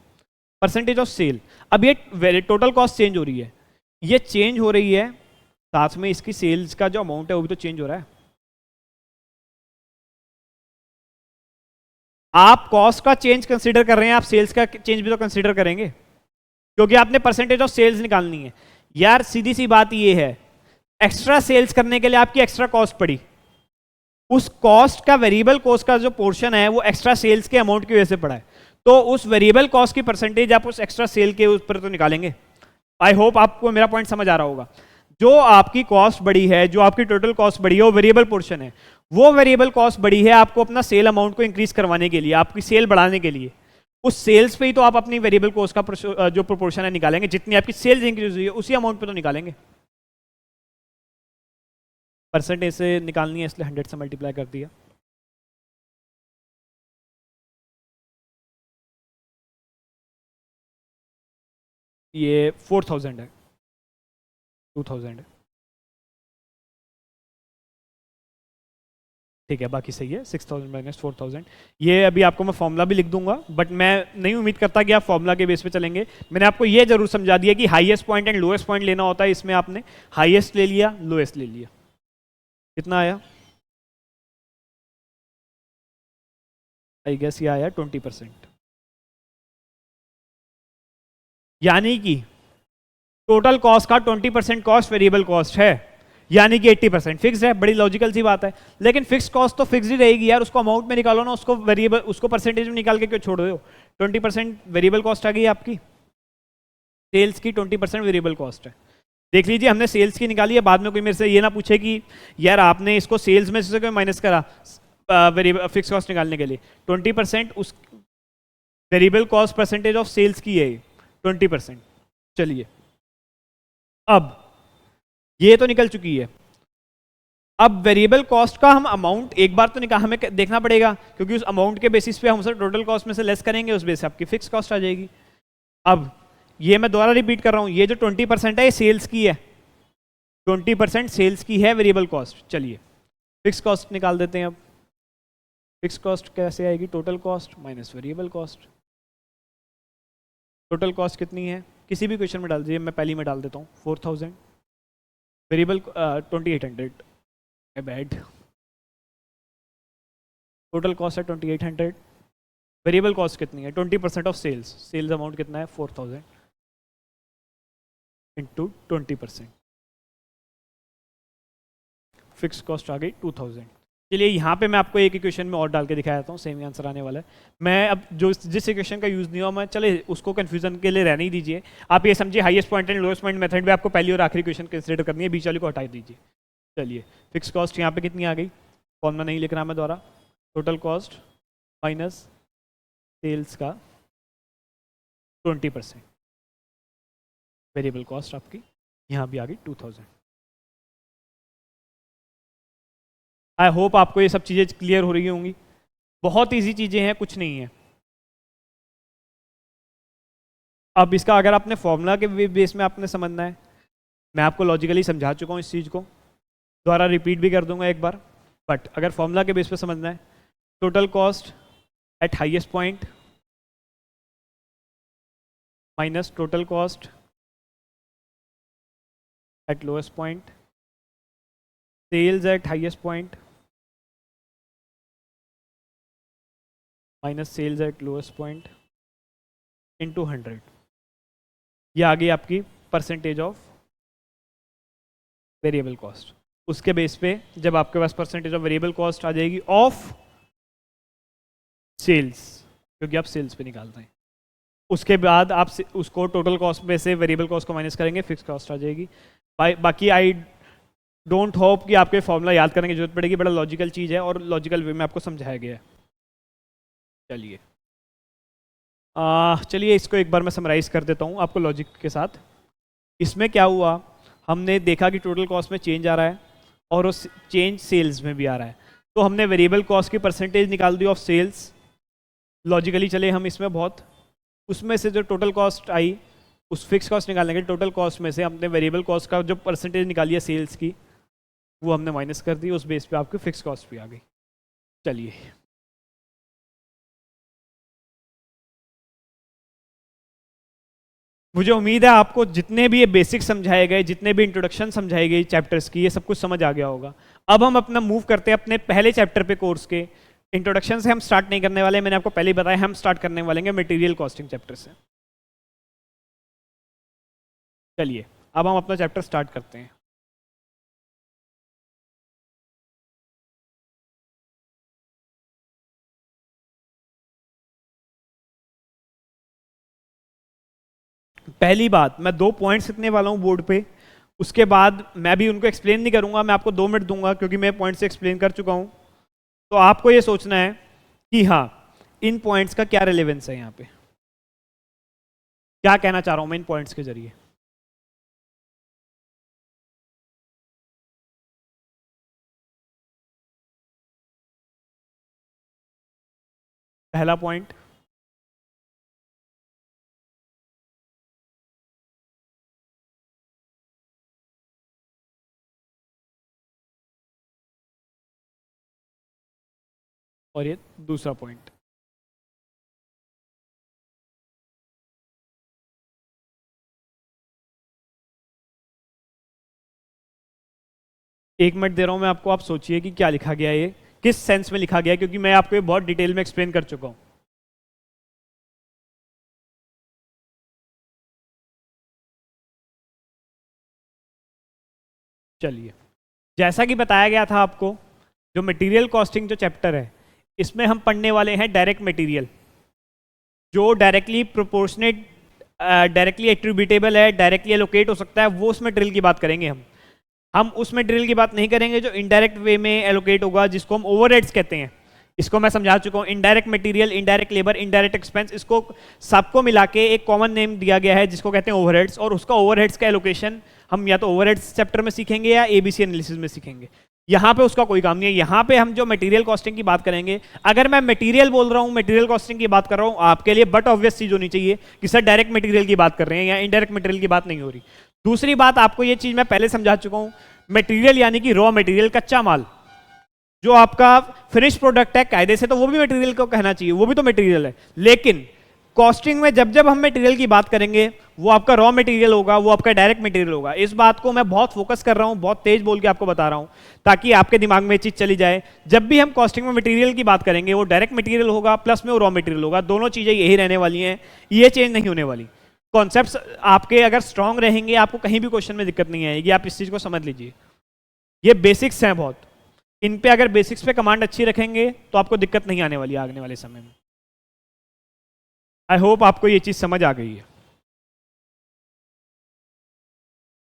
परसेंटेज ऑफ सेल, अब ये टोटल कॉस्ट चेंज हो रही है, ये चेंज हो रही है, साथ में इसकी सेल्स का जो अमाउंट है वो भी तो चेंज हो रहा है। आप कॉस्ट का चेंज कंसीडर कर रहे हैं, आप सेल्स का चेंज भी तो कंसीडर करेंगे, क्योंकि आपने परसेंटेज ऑफ सेल्स निकालनी है। यार सीधी सी बात ये है, एक्स्ट्रा सेल्स करने के लिए आपकी एक्स्ट्रा कॉस्ट पड़ी, उस कॉस्ट का वेरिएबल कॉस्ट का जो पोर्शन है वो एक्स्ट्रा सेल्स के अमाउंट की वजह से पड़ा है, तो उस वेरिएबल कॉस्ट की परसेंटेज आप उस एक्स्ट्रा सेल के ऊपर तो निकालेंगे। आई होप आपको मेरा पॉइंट समझ आ रहा होगा। जो आपकी कॉस्ट बढ़ी है, जो आपकी टोटल कॉस्ट बढ़ी है, वो वेरिएबल पोर्शन है। वो वेरिएबल कॉस्ट बढ़ी है आपको अपना सेल अमाउंट को इंक्रीज करवाने के लिए, आपकी सेल बढ़ाने के लिए। उस सेल्स पे ही तो आप अपनी वेरिएबल कॉस्ट का जो प्रोपोर्शन है निकालेंगे, जितनी आपकी सेल्स इंक्रीज हुई है उसी अमाउंट पे तो निकालेंगे। परसेंटेज से निकालनी है इसलिए 100 से मल्टीप्लाई कर दिया। ये 4000 है, 2000 है, ठीक है, बाकी सही है। 6000 माइनस 4000, ये अभी आपको मैं फॉर्मूला भी लिख दूंगा, बट मैं नहीं उम्मीद करता कि आप फॉर्मूला के बेस पे चलेंगे। मैंने आपको ये जरूर समझा दिया कि highest point and lowest point लेना होता है। इसमें आपने हाईएस्ट ले लिया, लोएस्ट ले लिया। कितना आया? आई गेस ये आया 20%। यानी कि टोटल कॉस्ट का 20% कॉस्ट वेरिएबल कॉस्ट है, यानी कि 80% फिक्स है। बड़ी लॉजिकल सी बात है। लेकिन फिक्स कॉस्ट तो फिक्स ही रहेगी यार, उसको अमाउंट में निकालो ना, उसको वेरिएबल, उसको परसेंटेज में निकाल के क्यों छोड़ दो? 20% वेरिएबल कॉस्ट आ गई आपकी, सेल्स की 20% वेरिएबल कॉस्ट है। देख लीजिए, हमने सेल्स की निकाली है। बाद में कोई मेरे से ये ना पूछे कि यार आपने इसको सेल्स में से क्यों माइनस करा वेरिएबल फिक्स कॉस्ट निकालने के लिए। 20% उस variable cost percentage of sales की है 20%। चलिए, अब ये तो निकल चुकी है। अब वेरिएबल कॉस्ट का हम अमाउंट एक बार तो निकाल हमें देखना पड़ेगा, क्योंकि उस अमाउंट के बेसिस पे हम उसे टोटल कॉस्ट में से लेस करेंगे, उस बेस से आपकी फिक्स कॉस्ट आ जाएगी। अब ये मैं दोबारा रिपीट कर रहा हूं, ये जो 20% है ये सेल्स की है, 20% सेल्स की है वेरिएबल कॉस्ट। चलिए फिक्स कॉस्ट निकाल देते हैं। अब फिक्स कॉस्ट कैसे आएगी? Total cost minus variable cost. Total cost कितनी है? किसी भी क्वेश्चन में डाल दीजिए, मैं पहली में डाल देता हूँ 4000, वेरिएबल 2800, बैड। टोटल कॉस्ट है 2800, वेरिएबल कॉस्ट कितनी है? 20% ऑफ सेल्स। सेल्स अमाउंट कितना है? 4000 इंटू 20%। फिक्स कॉस्ट आ गई 2000। चलिए यहाँ पे मैं आपको एक इक्वेशन में और डाल के दिखाया था, सेम आंसर आने वाला है। मैं अब जो जिस इक्वेशन का यूज़ नहीं हुआ, मैं चले उसको कन्फ्यूजन के लिए रहने ही दीजिए। आप ये समझिए highest point and lowest point method में आपको पहली और आखिरी क्वेश्चन कंसिडर करनी है, बीच वाली को हटा दीजिए। चलिए, फिक्स कॉस्ट यहाँ पे कितनी आ गई? फॉर्मूला नहीं लिख रहा मैं दोबारा। टोटल कॉस्ट माइनस सेल्स का 20%, वेरिएबल कॉस्ट आपकी यहाँ भी आ गई 2000। आई होप आपको ये सब चीज़ें क्लियर हो रही होंगी। बहुत ईजी चीज़ें हैं, कुछ नहीं है। अब इसका अगर आपने फॉर्मूला के बेस में आपने समझना है, मैं आपको लॉजिकली समझा चुका हूँ इस चीज़ को, दोबारा रिपीट भी कर दूंगा एक बार। बट अगर फॉर्मूला के बेस पे समझना है, total cost at highest point minus total cost at lowest point, sales at highest point minus sales at lowest point into 100। ये आ गई आपकी परसेंटेज ऑफ वेरिएबल कॉस्ट। उसके बेस पे जब आपके पास परसेंटेज ऑफ वेरिएबल कॉस्ट आ जाएगी ऑफ सेल्स, क्योंकि आप सेल्स पे निकाल रहे हैं, उसके बाद आप उसको टोटल कॉस्ट में से वेरिएबल कॉस्ट को माइनस करेंगे, फिक्स कॉस्ट आ जाएगी। बाकी आई डोंट होप कि आपके फॉर्मूला याद करने की जरूरत पड़ेगी, बड़ा लॉजिकल चीज़ है और लॉजिकल वे में आपको समझाया गया है। चलिए चलिए इसको एक बार मैं समराइज़ कर देता हूँ आपको लॉजिक के साथ। इसमें क्या हुआ, हमने देखा कि टोटल कॉस्ट में चेंज आ रहा है और उस चेंज सेल्स में भी आ रहा है, तो हमने वेरिएबल कॉस्ट की परसेंटेज निकाल दी ऑफ सेल्स। लॉजिकली चले हम इसमें बहुत, उसमें से जो टोटल कॉस्ट आई, उस फिक्स कॉस्ट निकालने के टोटल कॉस्ट में से हमने वेरिएबल कॉस्ट का जो परसेंटेज निकाली है सेल्स की, वो हमने माइनस कर दी। उस बेस पे आपकी फिक्स कॉस्ट भी आ गई। चलिए मुझे उम्मीद है आपको जितने भी ये बेसिक समझाए गए, जितने भी इंट्रोडक्शन समझाई गई चैप्टर्स की, ये सब कुछ समझ आ गया होगा। अब हम अपना मूव करते हैं अपने पहले चैप्टर पे कोर्स के। इंट्रोडक्शन से हम स्टार्ट नहीं करने वाले, मैंने आपको पहले ही बताया, हम स्टार्ट करने वाले हैं मटेरियल कॉस्टिंग चैप्टर से। चलिए अब हम अपना चैप्टर स्टार्ट करते हैं। पहली बात, मैं 2 पॉइंट्स लिखने वाला हूँ बोर्ड पे, उसके बाद मैं भी उनको एक्सप्लेन नहीं करूंगा, मैं आपको 2 मिनट दूंगा क्योंकि मैं पॉइंट से एक्सप्लेन कर चुका हूँ। तो आपको ये सोचना है कि हाँ इन पॉइंट्स का क्या रिलेवेंस है, यहाँ पे क्या कहना चाह रहा हूँ मैं इन पॉइंट्स के जरिए। पहला पॉइंट, और ये दूसरा पॉइंट। एक मिनट दे रहा हूं मैं आपको, आप सोचिए कि क्या लिखा गया है, ये किस सेंस में लिखा गया है, क्योंकि मैं आपको ये बहुत डिटेल में एक्सप्लेन कर चुका हूं। चलिए, जैसा कि बताया गया था आपको, जो मटेरियल कॉस्टिंग जो चैप्टर है, इसमें हम पढ़ने वाले हैं डायरेक्ट मटेरियल, जो डायरेक्टली प्रोपोर्शनेट, डायरेक्टली एट्रीब्यूटेबल है, डायरेक्टली एलोकेट हो सकता है, वो उसमें ड्रिल की बात करेंगे हम उसमें ड्रिल की बात नहीं करेंगे जो इनडायरेक्ट वे में एलोकेट होगा, जिसको हम ओवरहेड्स कहते हैं। इसको मैं समझा चुका हूँ, indirect material, indirect labour, indirect expense, इसको सबको मिला के एक कॉमन नेम दिया गया है जिसको कहते हैं ओवरहेड्स, और उसका ओवरहेड्स का एलोकेशन हम या तो ओवरहेड्स चैप्टर में सीखेंगे या एबीसी एनालिसिस में सीखेंगे। यहाँ पे उसका कोई काम नहीं है। यहाँ पे हम जो मटेरियल कॉस्टिंग की बात करेंगे, अगर मैं मटेरियल बोल रहा हूँ, मटेरियल कॉस्टिंग की बात कर रहा हूँ, आपके लिए बट ऑब्वियस चीज होनी चाहिए कि सर डायरेक्ट मटेरियल की बात कर रहे हैं या इनडायरेक्ट मटेरियल की बात नहीं हो रही। दूसरी बात, आपको ये चीज मैं पहले समझा चुका हूँ, मटेरियल यानी कि रॉ मटेरियल, कच्चा माल, जो आपका फिनिश प्रोडक्ट है, कायदे से तो वो भी मटेरियल को कहना चाहिए, वो भी तो मटेरियल है। लेकिन कॉस्टिंग में जब जब हम मटेरियल की बात करेंगे, वो आपका रॉ मटेरियल होगा, वो आपका डायरेक्ट मटेरियल होगा। इस बात को मैं बहुत फोकस कर रहा हूं, बहुत तेज बोल के आपको बता रहा हूं, ताकि आपके दिमाग में ये चीज चली जाए। जब भी हम कॉस्टिंग में मटेरियल की बात करेंगे, वो डायरेक्ट मटेरियल होगा प्लस में वो रॉ मटेरियल होगा, दोनों चीजें यही रहने वाली हैं, ये चेंज नहीं होने वाली। कॉन्सेप्ट्स आपके अगर स्ट्रांग रहेंगे, आपको कहीं भी क्वेश्चन में दिक्कत नहीं आएगी, आप इस चीज को समझ लीजिए। ये बेसिक्स हैं बहुत, इन पे अगर बेसिक्स पे कमांड अच्छी रखेंगे तो आपको दिक्कत नहीं आने वाली आने वाले समय में। आई होप आपको ये चीज समझ आ गई है।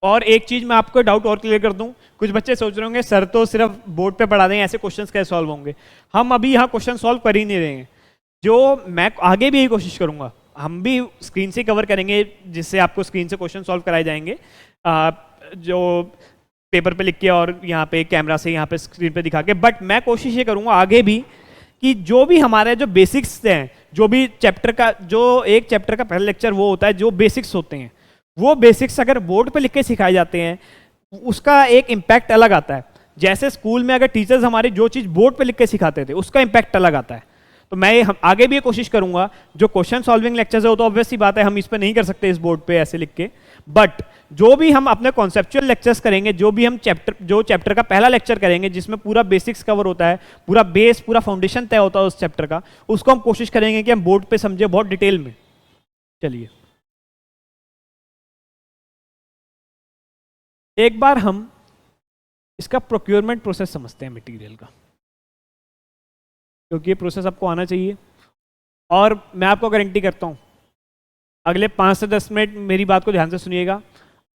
और एक चीज मैं आपको डाउट और क्लियर कर दूं, कुछ बच्चे सोच रहे होंगे सर तो सिर्फ बोर्ड पे पढ़ा दें, ऐसे क्वेश्चंस कैसे सॉल्व होंगे। हम अभी यहाँ क्वेश्चन सॉल्व कर ही नहीं रहे हैं, जो मैं आगे भी यही कोशिश करूंगा, हम भी स्क्रीन से कवर करेंगे, जिससे आपको स्क्रीन से क्वेश्चन सॉल्व कराए जाएंगे, जो पेपर पे लिख के और यहाँ पे कैमरा से यहाँ पे स्क्रीन पे दिखा के। बट मैं कोशिश ये करूंगा आगे भी कि जो भी हमारे जो बेसिक्स हैं, जो भी चैप्टर का, जो एक चैप्टर का पहला लेक्चर वो होता है जो बेसिक्स होते हैं, वो बेसिक्स अगर बोर्ड पे लिख के सिखाए जाते हैं, उसका एक इम्पैक्ट अलग आता है। जैसे स्कूल में अगर टीचर्स हमारे जो चीज़ बोर्ड पे लिख के सिखाते थे, उसका इम्पैक्ट अलग आता है। तो मैं आगे भी ये कोशिश करूंगा, जो क्वेश्चन सॉल्विंग लेक्चर्स है वो तो ऑब्वियस सी बात है, हम इस पे नहीं कर सकते इस बोर्ड पे ऐसे लिख के, बट जो भी हम अपने कॉन्सेप्चुअल लेक्चर्स करेंगे, जो भी हम चैप्टर का पहला लेक्चर करेंगे जिसमें पूरा बेसिक्स कवर होता है, पूरा बेस, पूरा फाउंडेशन तय होता है उस चैप्टर का, उसको हम कोशिश करेंगे कि हम बोर्ड पे समझे बहुत डिटेल में। चलिए, एक बार हम इसका प्रोक्योरमेंट प्रोसेस समझते हैं मटेरियल का, क्योंकि ये प्रोसेस आपको आना चाहिए। और मैं आपको गारंटी करता हूँ अगले 5 से 10 मिनट मेरी बात को ध्यान से सुनिएगा,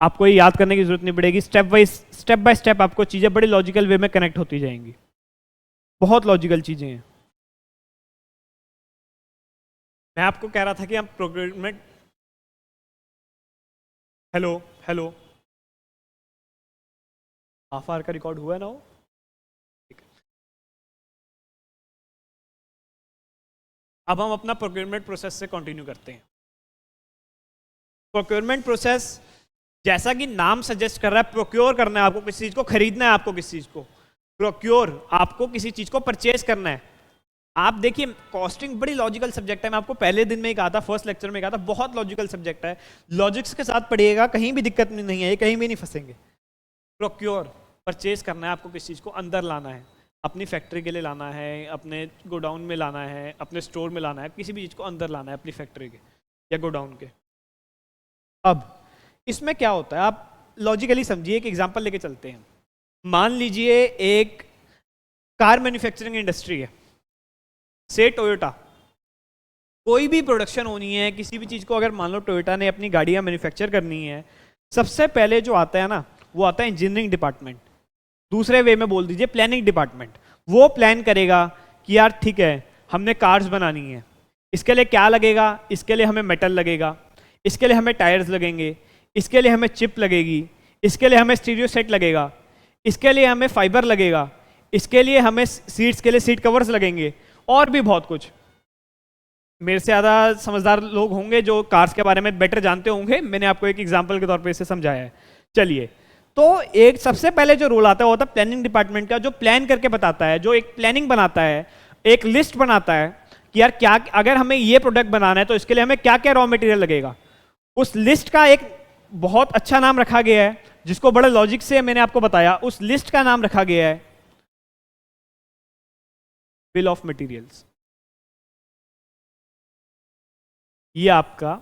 आपको ये याद करने की जरूरत नहीं पड़ेगी। स्टेप बाय स्टेप आपको चीज़ें बड़ी लॉजिकल वे में कनेक्ट होती जाएंगी, बहुत लॉजिकल चीज़ें हैं। मैं आपको कह रहा था कि हम procurement, hello hello, half hour का रिकॉर्ड हुआ है ना वो? अब हम अपना प्रोक्योरमेंट प्रोसेस से कंटिन्यू करते हैं। प्रोक्योरमेंट प्रोसेस, जैसा कि नाम सजेस्ट कर रहा है, प्रोक्योर करना है आपको किसी चीज को, खरीदना है आपको किसी चीज को, प्रोक्योर, आपको किसी चीज को परचेज करना है। आप देखिए, कॉस्टिंग बड़ी लॉजिकल सब्जेक्ट है, मैं आपको पहले दिन में ही कहा था, फर्स्ट लेक्चर में कहा था, बहुत लॉजिकल सब्जेक्ट है। लॉजिक्स के साथ पढ़िएगा, कहीं भी दिक्कत नहीं है, कहीं भी नहीं फंसेंगे। प्रोक्योर, परचेज करना है आपको किसी चीज को, अंदर लाना है, अपनी फैक्ट्री के लिए लाना है, अपने गोडाउन में लाना है, अपने स्टोर में लाना है, किसी भी चीज को अंदर लाना है अपनी फैक्ट्री के या गोडाउन के। अब इसमें क्या होता है, आप लॉजिकली समझिए, एक एग्जांपल लेके चलते हैं। मान लीजिए एक कार मैन्युफैक्चरिंग इंडस्ट्री है, से टोयोटा। कोई भी प्रोडक्शन होनी है किसी भी चीज़ को, अगर मान लो टोयोटा ने अपनी गाड़ियाँ मैन्युफैक्चर करनी है, सबसे पहले जो आता है ना वो आता है इंजीनियरिंग डिपार्टमेंट, दूसरे वे में बोल दीजिए प्लानिंग डिपार्टमेंट। वो प्लान करेगा कि यार ठीक है हमने कार्स बनानी है, इसके लिए क्या लगेगा, इसके लिए हमें मेटल लगेगा, इसके लिए हमें टायर्स लगेंगे, इसके लिए हमें चिप लगेगी, इसके लिए हमें स्टीरियो सेट लगेगा, इसके लिए हमें फाइबर लगेगा, इसके लिए हमें सीट्स के लिए सीट कवर्स लगेंगे, और भी बहुत कुछ। मेरे से ज़्यादा समझदार लोग होंगे जो कार्स के बारे में बेटर जानते होंगे, मैंने आपको एक एग्जांपल के तौर पे इसे समझाया है। चलिए, तो एक सबसे पहले जो रोल आता है वो होता है प्लानिंग डिपार्टमेंट का, जो प्लान करके बताता है, जो एक प्लानिंग बनाता है, एक लिस्ट बनाता है कि यार क्या, अगर हमें ये प्रोडक्ट बनाना है तो इसके लिए हमें क्या क्या रॉ मटेरियल लगेगा। उस लिस्ट का एक बहुत अच्छा नाम रखा गया है, जिसको बड़े लॉजिक से मैंने आपको बताया। उस लिस्ट का नाम रखा गया है बिल ऑफ मटेरियल्स। ये आपका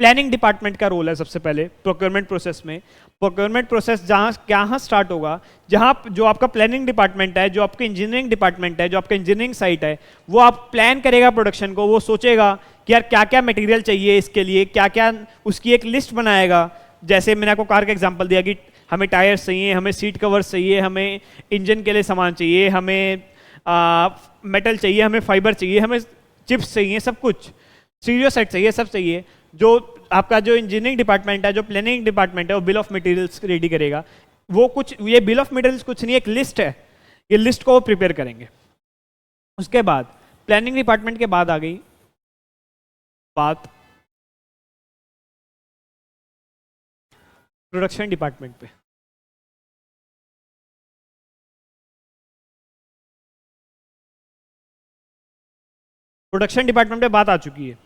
प्लानिंग डिपार्टमेंट का रोल है सबसे पहले प्रोक्योरमेंट प्रोसेस में। प्रोक्योरमेंट प्रोसेस जहाँ स्टार्ट होगा, जहाँ जो आपका प्लानिंग डिपार्टमेंट है, जो आपका इंजीनियरिंग डिपार्टमेंट है, जो आपका इंजीनियरिंग साइट है, वो आप प्लान करेगा प्रोडक्शन को। वो सोचेगा कि यार क्या क्या मटेरियल चाहिए इसके लिए, क्या क्या, उसकी एक लिस्ट बनाएगा। जैसे मैंने आपको कार का एग्जाम्पल दिया कि हमें टायर्स चाहिए, हमें सीट कवर्स चाहिए, हमें इंजन के लिए सामान चाहिए, हमें मेटल चाहिए, हमें फाइबर चाहिए, हमें चिप्स चाहिए, सब कुछ स्टीरियो सेट चाहिए, सब चाहिए। जो आपका जो इंजीनियरिंग डिपार्टमेंट है, जो प्लानिंग डिपार्टमेंट है, वो बिल ऑफ मटेरियल्स रेडी करेगा। वो कुछ, ये बिल ऑफ मटेरियल्स कुछ नहीं, एक लिस्ट है, ये लिस्ट को वो प्रिपेयर करेंगे। उसके बाद प्लानिंग डिपार्टमेंट के बाद आ गई बात प्रोडक्शन डिपार्टमेंट पे। प्रोडक्शन डिपार्टमेंट पे बात आ चुकी है।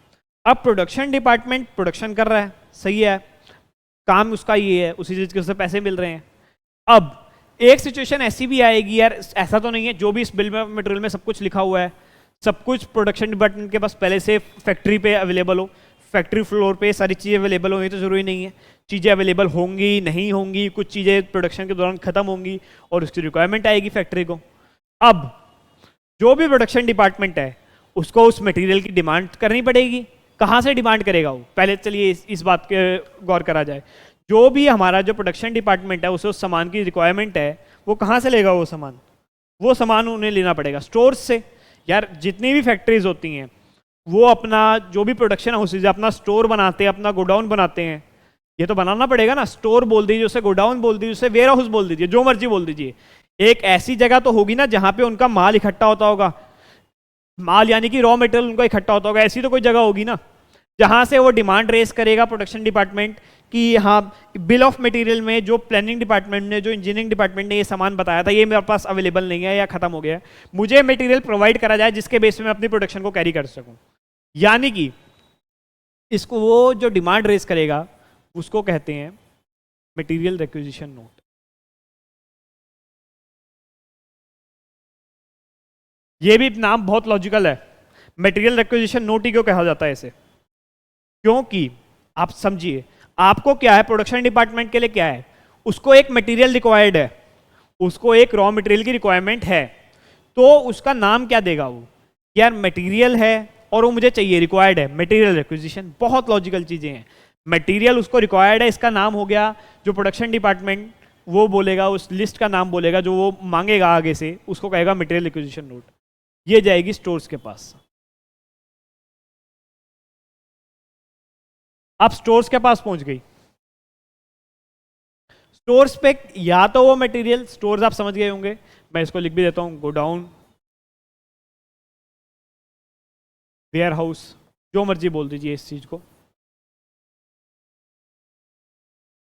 अब प्रोडक्शन डिपार्टमेंट प्रोडक्शन कर रहा है, सही है, काम उसका ये है, उसी चीज के उससे पैसे मिल रहे हैं। अब एक सिचुएशन ऐसी भी आएगी, यार ऐसा तो नहीं है जो भी इस बिल में मटेरियल में सब कुछ लिखा हुआ है, सब कुछ प्रोडक्शन डिपार्टमेंट के पास पहले से फैक्ट्री पे अवेलेबल हो, फैक्ट्री फ्लोर पे सारी चीज़ें अवेलेबल हो, ये तो जरूरी नहीं है। चीज़ें अवेलेबल होंगी, नहीं होंगी, कुछ चीज़ें प्रोडक्शन के दौरान खत्म होंगी और उसकी रिक्वायरमेंट आएगी फैक्ट्री को। अब जो भी प्रोडक्शन डिपार्टमेंट है उसको उस मटेरियल की डिमांड करनी पड़ेगी। कहाँ से डिमांड करेगा वो, पहले चलिए इस बात के गौर करा जाए। जो भी हमारा जो प्रोडक्शन डिपार्टमेंट है उसे उस सामान की रिक्वायरमेंट है, वो कहाँ से लेगा वो सामान? वो सामान उन्हें लेना पड़ेगा स्टोर्स से। यार जितनी भी फैक्ट्रीज होती हैं वो अपना जो भी प्रोडक्शन हाउसेज अपना स्टोर बनाते हैं, अपना गोडाउन बनाते हैं। ये तो बनाना पड़ेगा ना, स्टोर बोल दीजिए उसे, गोडाउन बोल दीजिए उसे, वेयर हाउस बोल दीजिए, जो मर्जी बोल दीजिए। एक ऐसी जगह तो होगी ना जहाँ पे उनका माल इकट्ठा होता होगा, माल यानी कि रॉ मटेरियल उनका इकट्ठा होता होगा। ऐसी तो कोई जगह होगी ना जहाँ से वो डिमांड रेस करेगा प्रोडक्शन डिपार्टमेंट कि हाँ बिल ऑफ मटेरियल में जो प्लानिंग डिपार्टमेंट ने, जो इंजीनियरिंग डिपार्टमेंट ने ये सामान बताया था, ये मेरे पास अवेलेबल नहीं है या खत्म हो गया है, मुझे मटेरियल प्रोवाइड करा जाए जिसके बेस पे मैं अपनी प्रोडक्शन को कैरी कर सकूं। यानी कि इसको वो जो डिमांड रेस करेगा उसको कहते हैं मटेरियल रिक्विजिशन नोट। ये भी नाम बहुत लॉजिकल है, मटेरियल रिक्विजिशन नोट ही क्यों कहा जाता है इसे? क्योंकि आप समझिए, आपको क्या है, प्रोडक्शन डिपार्टमेंट के लिए क्या है, उसको एक मटेरियल रिक्वायर्ड है, उसको एक रॉ मटेरियल की रिक्वायरमेंट है, तो उसका नाम क्या देगा वो? यार मटेरियल है और वो मुझे चाहिए, रिक्वायर्ड है, मटेरियल रिक्विजिशन। बहुत लॉजिकल चीजें हैं। मटेरियल उसको रिक्वायर्ड है, इसका नाम हो गया, जो प्रोडक्शन डिपार्टमेंट वो बोलेगा, उस लिस्ट का नाम बोलेगा जो वो मांगेगा आगे से, उसको कहेगा मटेरियल रिक्विजिशन नोट। ये जाएगी स्टोर्स के पास। अब स्टोर्स के पास पहुंच गई। स्टोर्स पे या तो वो मटेरियल, स्टोर्स आप समझ गए होंगे, मैं इसको लिख भी देता हूं, गोडाउन, वेयर हाउस, जो मर्जी बोल दीजिए इस चीज को।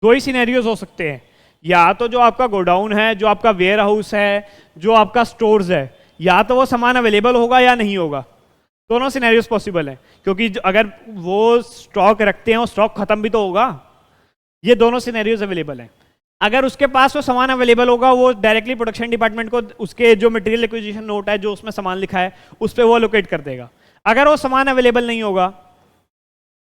दो ही सिनेरियोज हो सकते हैं, या तो जो आपका गोडाउन है, जो आपका वेयर हाउस है, जो आपका स्टोर्स है, या तो वो सामान अवेलेबल होगा या नहीं होगा। दोनों सिनेरियोज पॉसिबल है, क्योंकि अगर वो स्टॉक रखते हैं और स्टॉक खत्म भी तो होगा। ये दोनों सिनेरियोज अवेलेबल हैं। अगर उसके पास वो सामान अवेलेबल होगा, वो डायरेक्टली प्रोडक्शन डिपार्टमेंट को उसके जो मटेरियल एक्विजिशन नोट है, जो उसमें सामान लिखा है, उस पर वो लोकेट कर देगा। अगर वो सामान अवेलेबल नहीं होगा,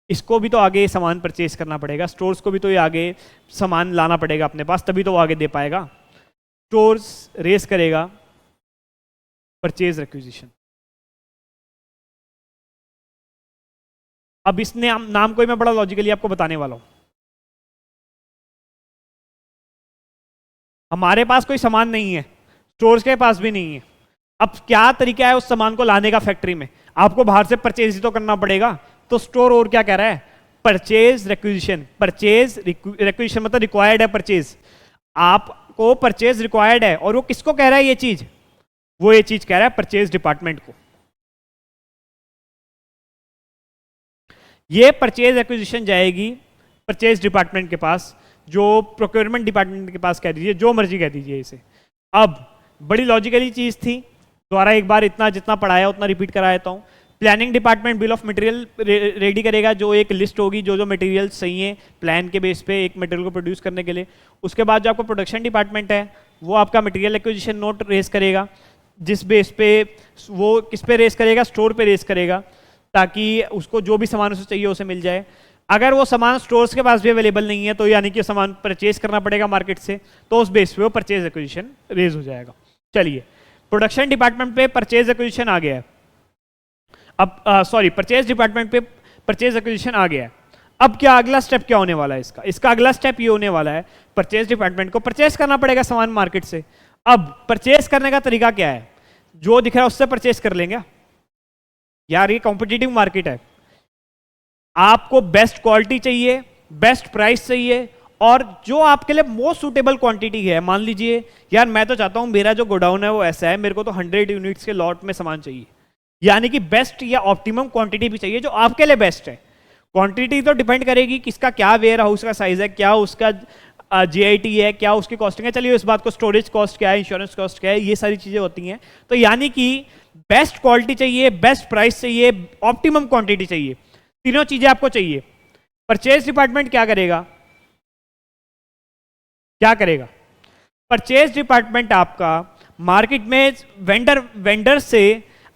इसको भी तो आगे सामान परचेज करना पड़ेगा, स्टोर्स को भी तो ये आगे सामान लाना पड़ेगा अपने पास, तभी तो वो आगे दे पाएगा। स्टोर्स रेस करेगा परचेज रिक्विजिशन। अब इस नाम को ही मैं बड़ा लॉजिकली आपको बताने वाला हूं। हमारे पास कोई सामान नहीं है, स्टोर्स के पास भी नहीं है। अब क्या तरीका है उस सामान को लाने का फैक्ट्री में? आपको बाहर से परचेज ही तो करना पड़ेगा। तो स्टोर और क्या कह रहा है? Purchase requisition. परचेज रिक्विजिशन मतलब रिक्वायर्ड है परचेज, आपको परचेज रिक्वायर्ड है। और वो किसको कह रहा है ये चीज? वो ये चीज कह रहा है परचेज डिपार्टमेंट को। ये परचेज एक्विजिशन जाएगी परचेज डिपार्टमेंट के पास, जो प्रोक्योरमेंट डिपार्टमेंट के पास कह दीजिए, जो मर्जी कह दीजिए इसे। अब बड़ी लॉजिकली चीज थी, दोबारा एक बार इतना जितना पढ़ाया उतना रिपीट करा देता हूं। Planning department bill of material ready करेगा, जो एक लिस्ट होगी जो जो मटेरियल सही है प्लान के बेस पे एक मटेरियल को प्रोड्यूस करने के लिए। उसके बाद जो आपका प्रोडक्शन डिपार्टमेंट है वो आपका मटेरियल एक्विजिशन नोट रेस करेगा, जिस बेस पे वो किस पे रेस करेगा? स्टोर पे रेस करेगा, ताकि उसको जो भी सामान उसे चाहिए उसे मिल जाए। अगर वो सामान स्टोर्स के पास भी अवेलेबल नहीं है तो यानी कि सामान परचेज करना पड़ेगा मार्केट से, तो उस बेस पे वो परचेज एक्विजिशन रेज हो जाएगा। चलिए, प्रोडक्शन डिपार्टमेंट पे परचेज एक्विजिशन आ गया है। अब सॉरी, परचेज डिपार्टमेंट पे परचेज एक्विजिशन आ गया है। अब क्या अगला स्टेप क्या होने वाला है इसका? इसका अगला स्टेप ये होने वाला है, परचेज डिपार्टमेंट को परचेज करना पड़ेगा सामान मार्केट से। अब परचेज करने का तरीका क्या है? जो दिख रहा है उससे परचेज कर लेंगे यार, ये कॉम्पिटिटिव मार्केट है। आपको बेस्ट क्वालिटी चाहिए, बेस्ट प्राइस चाहिए, और जो आपके लिए मोस्ट सुटेबल क्वांटिटी है। मान लीजिए यार मैं तो चाहता हूं मेरा जो गोडाउन है वो ऐसा है, मेरे को तो 100 यूनिट्स के लॉट में सामान चाहिए, यानी कि बेस्ट या ऑप्टिमम क्वांटिटी भी चाहिए जो आपके लिए बेस्ट है। क्वांटिटी तो डिपेंड करेगी किसका क्या वेयर हाउस का साइज है, क्या उसका जीआईटी है, क्या उसकी कॉस्टिंग है। चलिए इस बात को, स्टोरेज कॉस्ट क्या है, इंश्योरेंस कॉस्ट क्या है, ये सारी चीजें होती हैं। तो यानी कि बेस्ट क्वालिटी चाहिए, बेस्ट प्राइस चाहिए, ऑप्टिमम क्वांटिटी चाहिए, तीनों चीजें आपको चाहिए। परचेज डिपार्टमेंट क्या करेगा? क्या करेगा? परचेज डिपार्टमेंट आपका मार्केट में वेंडर से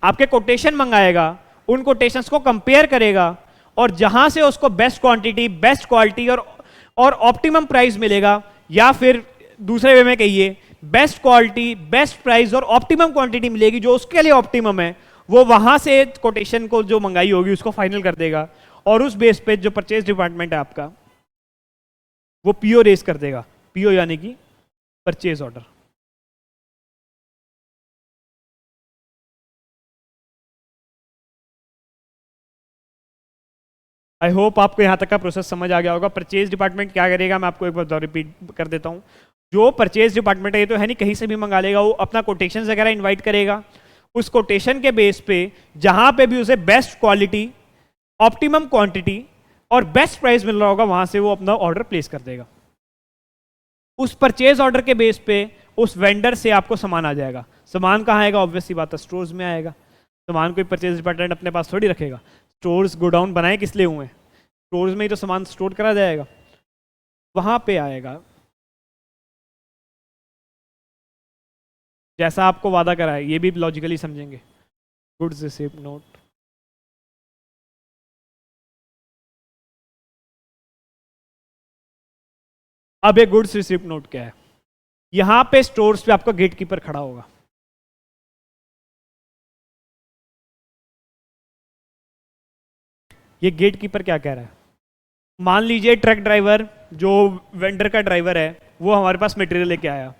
आपके कोटेशन मंगाएगा, उन कोटेशंस को कंपेयर करेगा, और जहां से उसको बेस्ट क्वांटिटी, बेस्ट क्वालिटी और ऑप्टिमम प्राइस मिलेगा, या फिर दूसरे वे में कहिए बेस्ट क्वालिटी, बेस्ट प्राइस और ऑप्टिमम क्वांटिटी मिलेगी, जो उसके लिए ऑप्टिमम है, वो वहां से कोटेशन को जो मंगाई होगी उसको फाइनल कर देगा, और उस बेस पे जो परचेज डिपार्टमेंट है आपका वो पीओ रेस कर देगा। पीओ यानी कि परचेज ऑर्डर। आई होप आपको यहां तक का प्रोसेस समझ आ गया होगा। परचेज डिपार्टमेंट क्या करेगा मैं आपको एक बार रिपीट कर देता हूं। जो परचेज डिपार्टमेंट है ये तो है नहीं कहीं से भी मंगा लेगा, वो अपना कोटेशन वगैरह इन्वाइट करेगा। उस कोटेशन के बेस पे जहां पे भी उसे बेस्ट क्वालिटी, ऑप्टिमम क्वांटिटी और बेस्ट प्राइस मिल रहा होगा, वहां से वो अपना ऑर्डर प्लेस कर देगा। उस परचेज ऑर्डर के बेस पे उस वेंडर से आपको सामान आ जाएगा। सामान कहाँ आएगा? ऑब्वियस सी बात है, स्टोर्स में आएगा। सामान कोई परचेज डिपार्टमेंट अपने पास थोड़ी रखेगा। स्टोर्स गोडाउन बनाए किस लिए हुए हैं? स्टोर्स में ही तो सामान स्टोर करा जाएगा, वहां पे आएगा। जैसा आपको वादा करा है, ये भी लॉजिकली समझेंगे। गुड्स रिसीव्ड नोट, अब ये गुड्स रिसीव्ड नोट क्या है? यहां पे स्टोर्स पे आपका गेट कीपर खड़ा होगा। ये गेट कीपर क्या कह रहा है? मान लीजिए ट्रक ड्राइवर, जो वेंडर का ड्राइवर है, वो हमारे पास मटेरियल लेके आया।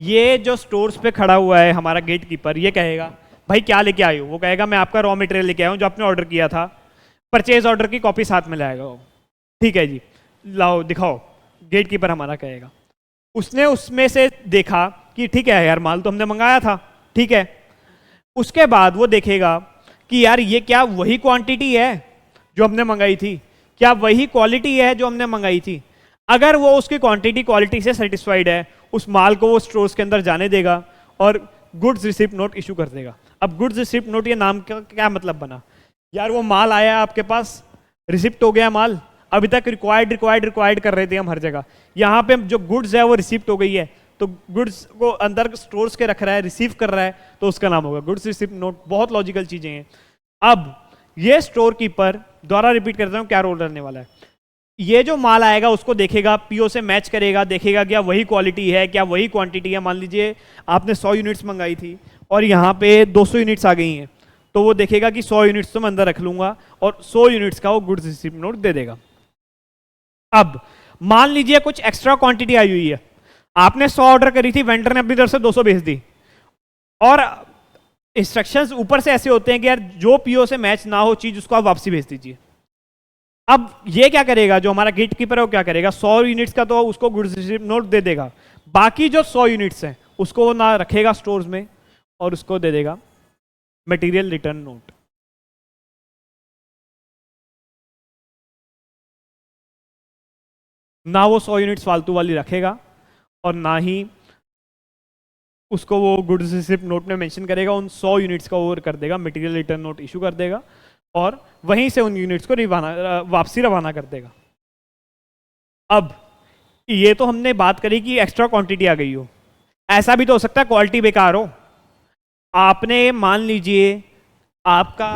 ये जो स्टोर्स पे खड़ा हुआ है हमारा गेट कीपर, ये कहेगा भाई क्या लेके आए हो? वो कहेगा मैं आपका रॉ मटेरियल लेके आया हूँ जो आपने ऑर्डर किया था। परचेज ऑर्डर की कॉपी साथ में लाएगा वो। ठीक है जी, लाओ दिखाओ। गेट कीपर हमारा कहेगा। उसने उसमें से देखा कि ठीक है यार, माल तो हमने मंगाया था, ठीक है। उसके बाद वो देखेगा कि यार ये क्या वही क्वांटिटी है जो हमने मंगाई थी, क्या वही क्वालिटी है जो हमने मंगाई थी। अगर वो उसकी क्वांटिटी से सेटिस्फाइड है, उस माल को वो स्टोर्स के अंदर जाने देगा और गुड्स रिसिप्ट नोट इशू कर देगा। अब गुड्स रिसिप्ट नोट, ये नाम का क्या मतलब बना यार? वो माल आया आपके पास, रिसिप्ट हो गया माल। अभी तक रिक्वायर्ड कर रहे थे हम हर जगह, यहाँ पे जो गुड्स है वो रिसिप्ट हो गई है, तो गुड्स को अंदर स्टोर्स के रख रहा है, रिसीव कर रहा है, तो उसका नाम होगा गुड्स रिसिप्ट नोट। बहुत लॉजिकल चीजें हैं। अब ये स्टोर कीपर, दोबारा रिपीट करता हूँ क्या रोल रहने वाला है। ये जो माल आएगा उसको देखेगा, पीओ से मैच करेगा, देखेगा क्या वही क्वालिटी है, क्या वही क्वांटिटी है। मान लीजिए आपने 100 यूनिट्स मंगाई थी और यहाँ पे 200 यूनिट्स आ गई हैं, तो वो देखेगा कि 100 यूनिट्स तो मैं अंदर रख लूंगा और 100 यूनिट्स का वो गुड्स रिसीप्ट नोट दे देगा। अब मान लीजिए कुछ एक्स्ट्रा क्वांटिटी आई हुई है, आपने 100 ऑर्डर करी थी, वेंडर ने अपनी तरफ से 200 भेज दी, और इंस्ट्रक्शंस ऊपर से ऐसे होते हैं कि यार जो पीओ से मैच ना हो चीज उसको आप वापसी भेज दीजिए। अब ये क्या करेगा, जो हमारा गेट कीपर है वो क्या करेगा, 100 यूनिट्स का तो उसको गुड्स रिसीप्ट नोट दे देगा, बाकी जो 100 यूनिट्स हैं उसको वो ना रखेगा स्टोर्स में और उसको दे देगा मटेरियल रिटर्न नोट। ना वो 100 यूनिट्स फालतू वाली रखेगा और ना ही उसको वो गुड्स रिसिप्ट नोट में मेंशन करेगा, उन 100 यूनिट्स का ओवर कर देगा, मटेरियल रिटर्न नोट इशू कर देगा और वहीं से उन यूनिट्स को वापसी रवाना कर देगा। अब ये तो हमने बात करी कि एक्स्ट्रा क्वांटिटी आ गई हो, ऐसा भी तो हो सकता है क्वालिटी बेकार हो। आपने मान लीजिए आपका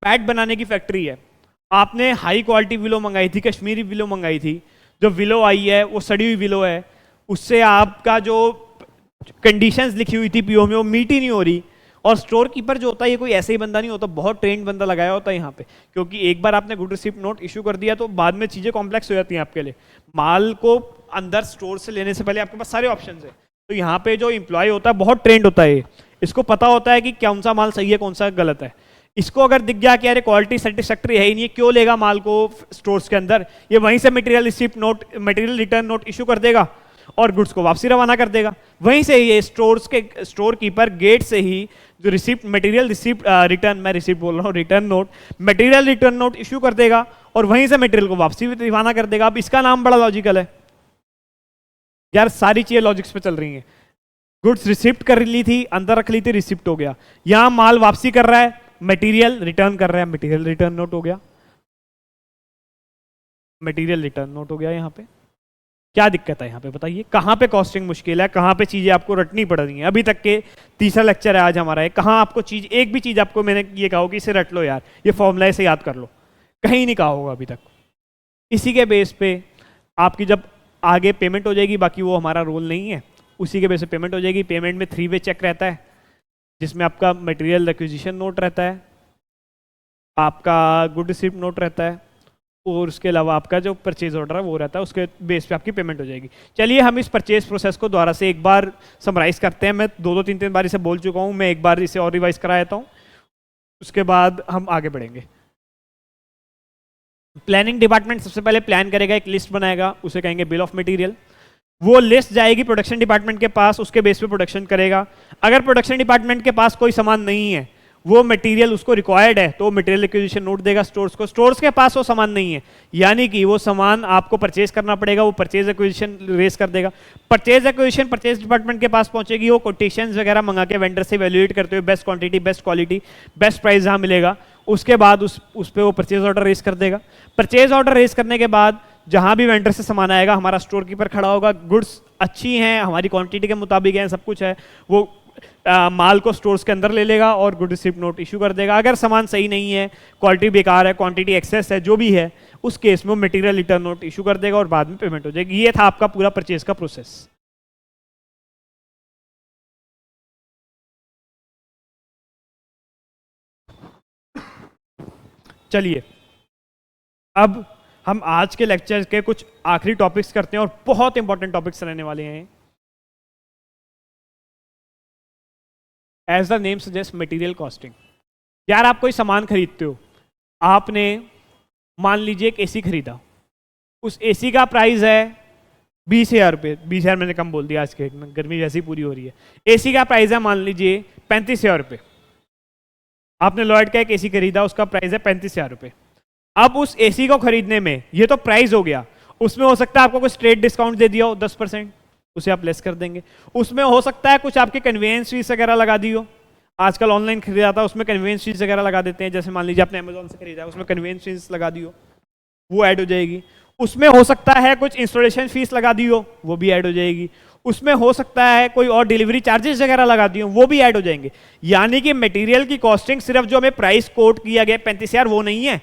बैट बनाने की फैक्ट्री है, आपने हाई क्वालिटी विलो मंगाई थी, कश्मीरी विलो मंगाई थी, जो विलो आई है वो सड़ी हुई विलो है, उससे आपका जो कंडीशंस लिखी हुई थी पीओ में वो मीट ही नहीं हो रही। और स्टोर कीपर जो होता है ये कोई ऐसे ही बंदा नहीं होता, बहुत ट्रेंड बंदा लगाया होता है यहाँ पे, क्योंकि एक बार आपने गुड रिसिप्ट नोट इशू कर दिया तो बाद में चीजें कॉम्प्लेक्स हो जाती हैं आपके लिए। माल को अंदर स्टोर से लेने से पहले आपके पास सारे ऑप्शन है, तो यहाँ पे जो एम्प्लॉय होता है बहुत ट्रेंड होता है, इसको पता होता है कि कौन सा माल सही है कौन सा गलत है। इसको अगर दिख गया कि अरे क्वालिटी सेटिस्फैक्ट्री है ही नहीं, क्यों लेगा माल को स्टोर्स के अंदर, ये वहीं से material receipt note, material return note issue कर देगा और गुड्स को वापसी रवाना कर देगा। वहीं से ये स्टोर कीपर गेट से ही जो रिसिप्ट मटेरियल रिसिप्ट रिटर्न, मैं रिसिप्ट बोल रहा हूँ, return note, material return note issue कर देगा और वहीं से मटेरियल को वापसी रवाना कर देगा। अब इसका नाम बड़ा लॉजिकल है यार, सारी चीजें लॉजिक्स पे चल रही हैं। गुड्स रिसिप्ट कर ली थी, अंदर रख ली थी, रिसिप्ट हो गया, यहां माल वापसी कर रहा है, मटेरियल रिटर्न कर रहा है, मटेरियल रिटर्न नोट हो गया, मटेरियल रिटर्न नोट हो गया। यहाँ पे क्या दिक्कत है, यहाँ पे बताइए कहाँ पे कॉस्टिंग मुश्किल है, कहाँ पे चीजें आपको रटनी पड़ रही हैं। अभी तक के तीसरा लेक्चर है आज हमारा, कहाँ आपको चीज, एक भी चीज आपको मैंने ये कहा कि इसे रट लो यार, ये फॉर्मूला इसे याद कर लो, कहीं नहीं कहा होगा अभी तक। इसी के बेस पे आपकी जब आगे पेमेंट हो जाएगी, बाकी वो हमारा रोल नहीं है, उसी के बेस पे पेमेंट हो जाएगी। पेमेंट में 3 वे चेक रहता है, जिसमें आपका मटेरियल रिक्विजिशन नोट रहता है, आपका गुड रिसिप्ट नोट रहता है और उसके अलावा आपका जो परचेज ऑर्डर है वो रहता है, उसके बेस पे आपकी पेमेंट हो जाएगी। चलिए हम इस परचेज प्रोसेस को दोबारा से एक बार समराइज करते हैं। मैं 2-3 बार इसे बोल चुका हूँ, मैं एक बार इसे और रिवाइज करा देता हूँ, उसके बाद हम आगे बढ़ेंगे। प्लानिंग डिपार्टमेंट सबसे पहले प्लान करेगा, एक लिस्ट बनाएगा, उसे कहेंगे बिल ऑफ मटेरियल। वो लिस्ट जाएगी प्रोडक्शन डिपार्टमेंट के पास, उसके बेस पे प्रोडक्शन करेगा। अगर प्रोडक्शन डिपार्टमेंट के पास कोई सामान नहीं है, वो मटेरियल उसको रिक्वायर्ड है, तो मटेरियल एक्विजिशन नोट देगा स्टोर्स को। स्टोर्स के पास वो सामान नहीं है, यानी कि वो सामान आपको परचेज करना पड़ेगा, वो परचेज एक्विजिशन रेस कर देगा। परचेज एक्विजिशन परचेज डिपार्टमेंट के पास पहुंचेगी, वो कोटेशंस वगैरह मंगा के वेंडर से वैल्यूएट करते हुए best quantity, best quality, best price जहां मिलेगा, उसके बाद उस पे वो परचेज ऑर्डर रेस कर देगा। परचेज ऑर्डर रेस करने के बाद जहां भी वेंडर से सामान आएगा, हमारा स्टोर कीपर खड़ा होगा, गुड्स अच्छी हैं, हमारी क्वांटिटी के मुताबिक हैं, सब कुछ है, वो माल को स्टोर्स के अंदर ले लेगा और गुड रिसिप्ट नोट इशू कर देगा। अगर सामान सही नहीं है, क्वालिटी बेकार है, क्वांटिटी एक्सेस है, जो भी है, उस केस में मटेरियल रिटर्न नोट इशू कर देगा और बाद में पेमेंट हो जाएगी। ये था आपका पूरा परचेज का प्रोसेस। चलिए अब हम आज के लेक्चर के कुछ आखिरी टॉपिक्स करते हैं और बहुत इंपॉर्टेंट टॉपिक्स रहने वाले हैं। As the name suggest material costing. यार आप कोई सामान खरीदते हो, आपने मान लीजिए एक एसी खरीदा, उस एसी का प्राइस है 20,000 रुपये। 20,000 मैंने कम बोल दिया, आज के में गर्मी वैसी पूरी हो रही है। एसी का प्राइस है मान लीजिए 35,000 रुपये। आपने लॉयड का एक एसी खरीदा, उसका प्राइस है 35,000 रुपये। अब उस एसी को खरीदने में, ये तो प्राइस हो गया, उसमें हो सकता है आपको कोई स्ट्रेट डिस्काउंट दे दिया हो 10%, उसे आप लेस कर देंगे। उसमें हो सकता है कुछ आपके कन्वीनियंस फीस वगैरह लगा दी हो, आजकल ऑनलाइन खरीदा था उसमें कन्वीनियंस फीस वगैरह लगा देते हैं, जैसे मान लीजिए आपने अमेजोन से खरीदा, उसमें कन्वीनियंस फीस लगा दी हो, वो ऐड हो जाएगी। उसमें हो सकता है कुछ इंस्टॉलेशन फीस लगा दी हो, वो भी ऐड हो जाएगी। उसमें हो सकता है कोई और डिलीवरी चार्जेस वगैरह लगा दिए हो, वो भी ऐड हो जाएंगे। यानी कि मटेरियल की कॉस्टिंग सिर्फ जो हमें प्राइस कोट किया गया 35,000 वो नहीं है,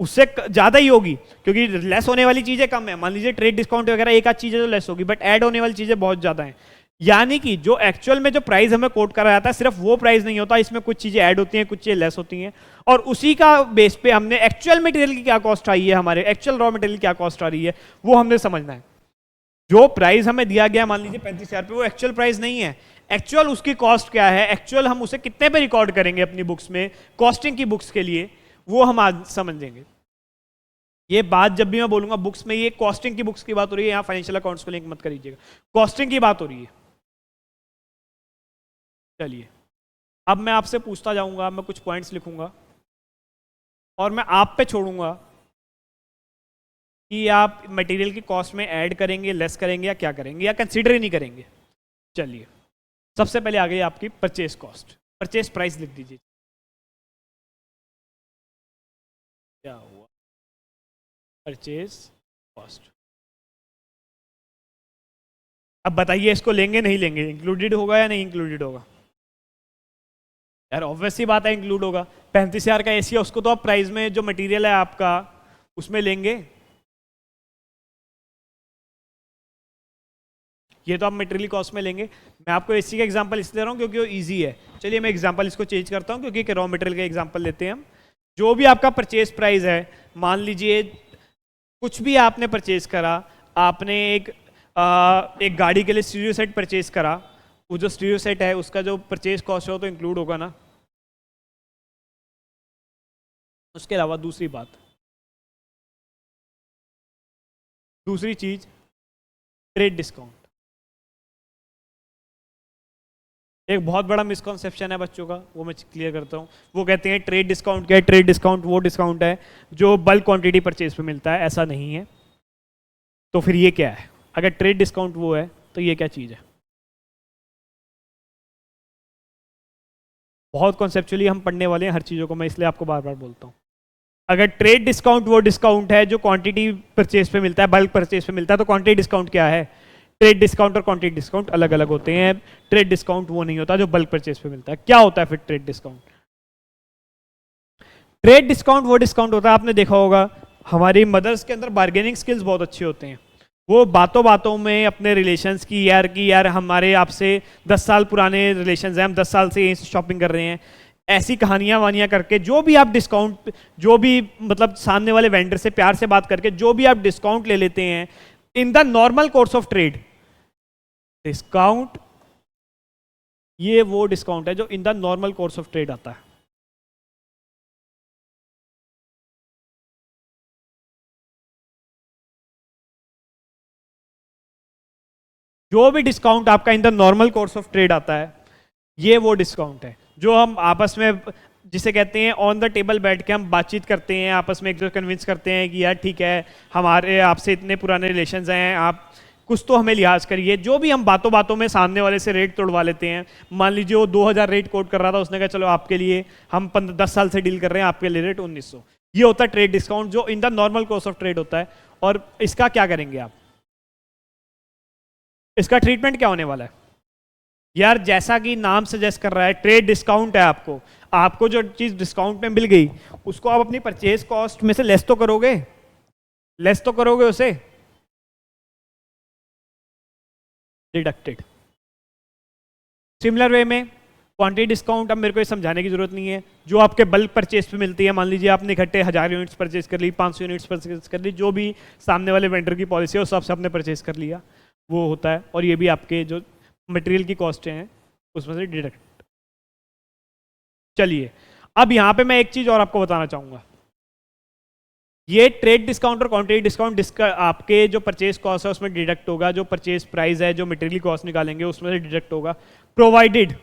उससे ज्यादा ही होगी, क्योंकि लेस होने वाली चीजें कम है। मान लीजिए ट्रेड डिस्काउंट वगैरह एक आध चीजें तो लेस होगी, बट ऐड होने वाली चीजें बहुत ज्यादा हैं। यानी कि जो एक्चुअल में जो प्राइस हमें कोट करा जाता है सिर्फ वो प्राइस नहीं होता, इसमें कुछ चीजें ऐड होती हैं, कुछ चीजें लेस होती हैं, और उसी का बेस पे हमने एक्चुअल मटेरियल की क्या कॉस्ट आई है, हमारे एक्चुअल रॉ मटेरियल क्या कॉस्ट आ रही है, वो हमने समझना है। जो प्राइस हमें दिया गया मान लीजिए 35,000 पे, वो एक्चुअल प्राइस नहीं है, एक्चुअल उसकी कॉस्ट क्या है, एक्चुअल हम उसे कितने पे रिकॉर्ड करेंगे अपनी बुक्स में, कॉस्टिंग की बुक्स के लिए, वो हम आज समझेंगे। ये बात जब भी मैं बोलूंगा बुक्स में, ये कॉस्टिंग की बुक्स की बात हो रही है, यहाँ फाइनेंशियल अकाउंट्स को लिंक मत करिएगा, कॉस्टिंग की बात हो रही है। चलिए अब मैं आपसे पूछता जाऊंगा, मैं कुछ पॉइंट्स लिखूंगा और मैं आप पे छोड़ूंगा कि आप मटेरियल की कॉस्ट में ऐड करेंगे, लेस करेंगे, या क्या करेंगे, या कंसीडर ही नहीं करेंगे। चलिए सबसे पहले आ गई आपकी परचेस कॉस्ट, परचेस प्राइस लिख दीजिए। क्या हुआ, परचेस कॉस्ट। अब बताइए इसको लेंगे नहीं लेंगे, इंक्लूडेड होगा या नहीं इंक्लूडेड होगा? यार ऑब्वियस सी बात है इंक्लूड होगा। 35,000 का एसी है, उसको तो आप प्राइस में जो मटेरियल है आपका उसमें लेंगे, ये तो आप मटेरियल कॉस्ट में लेंगे। मैं आपको एसी का एग्जांपल इसलिए दे रहा हूँ क्योंकि वो इजी है। चलिए मैं एग्जांपल इसको चेंज करता हूँ क्योंकि रॉ मटेरियल का एग्जांपल लेते हैं हम। जो भी आपका परचेज प्राइस है, मान लीजिए कुछ भी आपने परचेज करा, आपने एक गाड़ी के लिए स्टीरियो सेट परचेज करा, वो जो स्टीरियो सेट है उसका जो परचेज कॉस्ट हो तो इंक्लूड होगा ना। उसके अलावा दूसरी बात, दूसरी चीज ट्रेड डिस्काउंट। एक बहुत बड़ा मिसकॉन्सेप्शन है बच्चों का, वो मैं क्लियर करता हूँ। वो कहते हैं ट्रेड डिस्काउंट क्या है, ट्रेड डिस्काउंट वो डिस्काउंट है जो बल्क क्वांटिटी परचेज पे मिलता है, ऐसा नहीं है। तो फिर ये क्या है? अगर ट्रेड डिस्काउंट वो है तो ये क्या चीज़ है? बहुत कॉन्सेप्चुअली हम पढ़ने वाले हैं हर चीज़ों को, मैं इसलिए आपको बार बार बोलता हूँ। अगर ट्रेड डिस्काउंट वो डिस्काउंट है जो क्वांटिटी परचेज पे मिलता है, बल्क परचेज पे मिलता है, तो क्वांटिटी डिस्काउंट क्या है? ट्रेड डिस्काउंट और क्वांटिटी डिस्काउंट अलग अलग होते हैं। ट्रेड डिस्काउंट वो नहीं होता जो बल्क परचेज पे मिलता है। क्या होता है फिर ट्रेड डिस्काउंट? ट्रेड डिस्काउंट वो डिस्काउंट होता है, आपने देखा होगा हमारी मदर्स के अंदर बार्गेनिंग स्किल्स बहुत अच्छे होते हैं। वो बातों बातों में अपने रिलेशंस की यार हमारे आपसे 10 साल पुराने रिलेशंस हैं, हम 10 साल से यहीं से शॉपिंग कर रहे हैं, ऐसी कहानियां वानियां करके जो भी आप डिस्काउंट, जो भी मतलब सामने वाले वेंडर से प्यार से बात करके जो भी आप डिस्काउंट ले लेते हैं in the normal course of trade. Discount ये वो डिस्काउंट है जो in the normal course of trade आता है। जो भी डिस्काउंट आपका in the normal course of trade आता है, ये वो डिस्काउंट है जो हम आपस में, जिसे कहते हैं ऑन द टेबल बैठ के हम बातचीत करते हैं, आपस में एक दूसरे कन्विंस करते हैं कि यार ठीक है, हमारे आपसे इतने पुराने रिलेशंस हैं, आप कुछ तो हमें लिहाज करिए। जो भी हम बातों बातों में सामने वाले से रेट तोड़वा लेते हैं। मान लीजिए वो 2000 रेट कोट कर रहा था, उसने कहा चलो आपके लिए हम 10 साल से डील कर रहे हैं, आपके लिए रेट 1900। ये होता है ट्रेड डिस्काउंट जो in the normal course of trade होता है। और इसका क्या करेंगे आप? इसका ट्रीटमेंट क्या होने वाला है? यार जैसा कि नाम सजेस्ट कर रहा है, ट्रेड डिस्काउंट है। आपको जो चीज डिस्काउंट में मिल गई उसको आप अपनी परचेज कॉस्ट में से लेस तो करोगे, उसे डिडक्टेड। सिमिलर वे में क्वांटिटी डिस्काउंट, अब मेरे को ये समझाने की जरूरत नहीं है, जो आपके बल्क परचेज पे मिलती है। मान लीजिए आपने इकट्ठे 1000 यूनिट्स परचेज कर ली, 500 यूनिट्स परचेज कर ली, जो भी सामने वाले वेंडर की पॉलिसी है उस हिसाब से आपने परचेज कर लिया, वो होता है। और ये भी आपके जो मटेरियल की कॉस्ट हैं उसमें से डिडक्ट। चलिए अब यहां पे मैं एक चीज और आपको बताना चाहूंगा। ये ट्रेड डिस्काउंट और क्वांटिटी डिस्काउंट आपके जो परचेज कॉस्ट है उसमें डिडक्ट होगा, जो परचेज प्राइस है, जो मटेरियल कॉस्ट निकालेंगे उसमें से डिडक्ट होगा, प्रोवाइडेड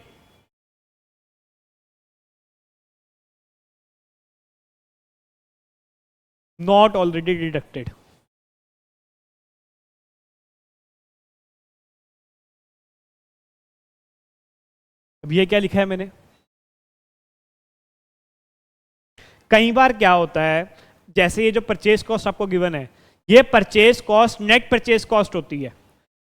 नॉट ऑलरेडी डिडक्टेड। अब ये क्या लिखा है मैंने? कई बार क्या होता है, जैसे ये जो परचेज कॉस्ट आपको गिवन है, ये purchase cost net purchase cost होती है।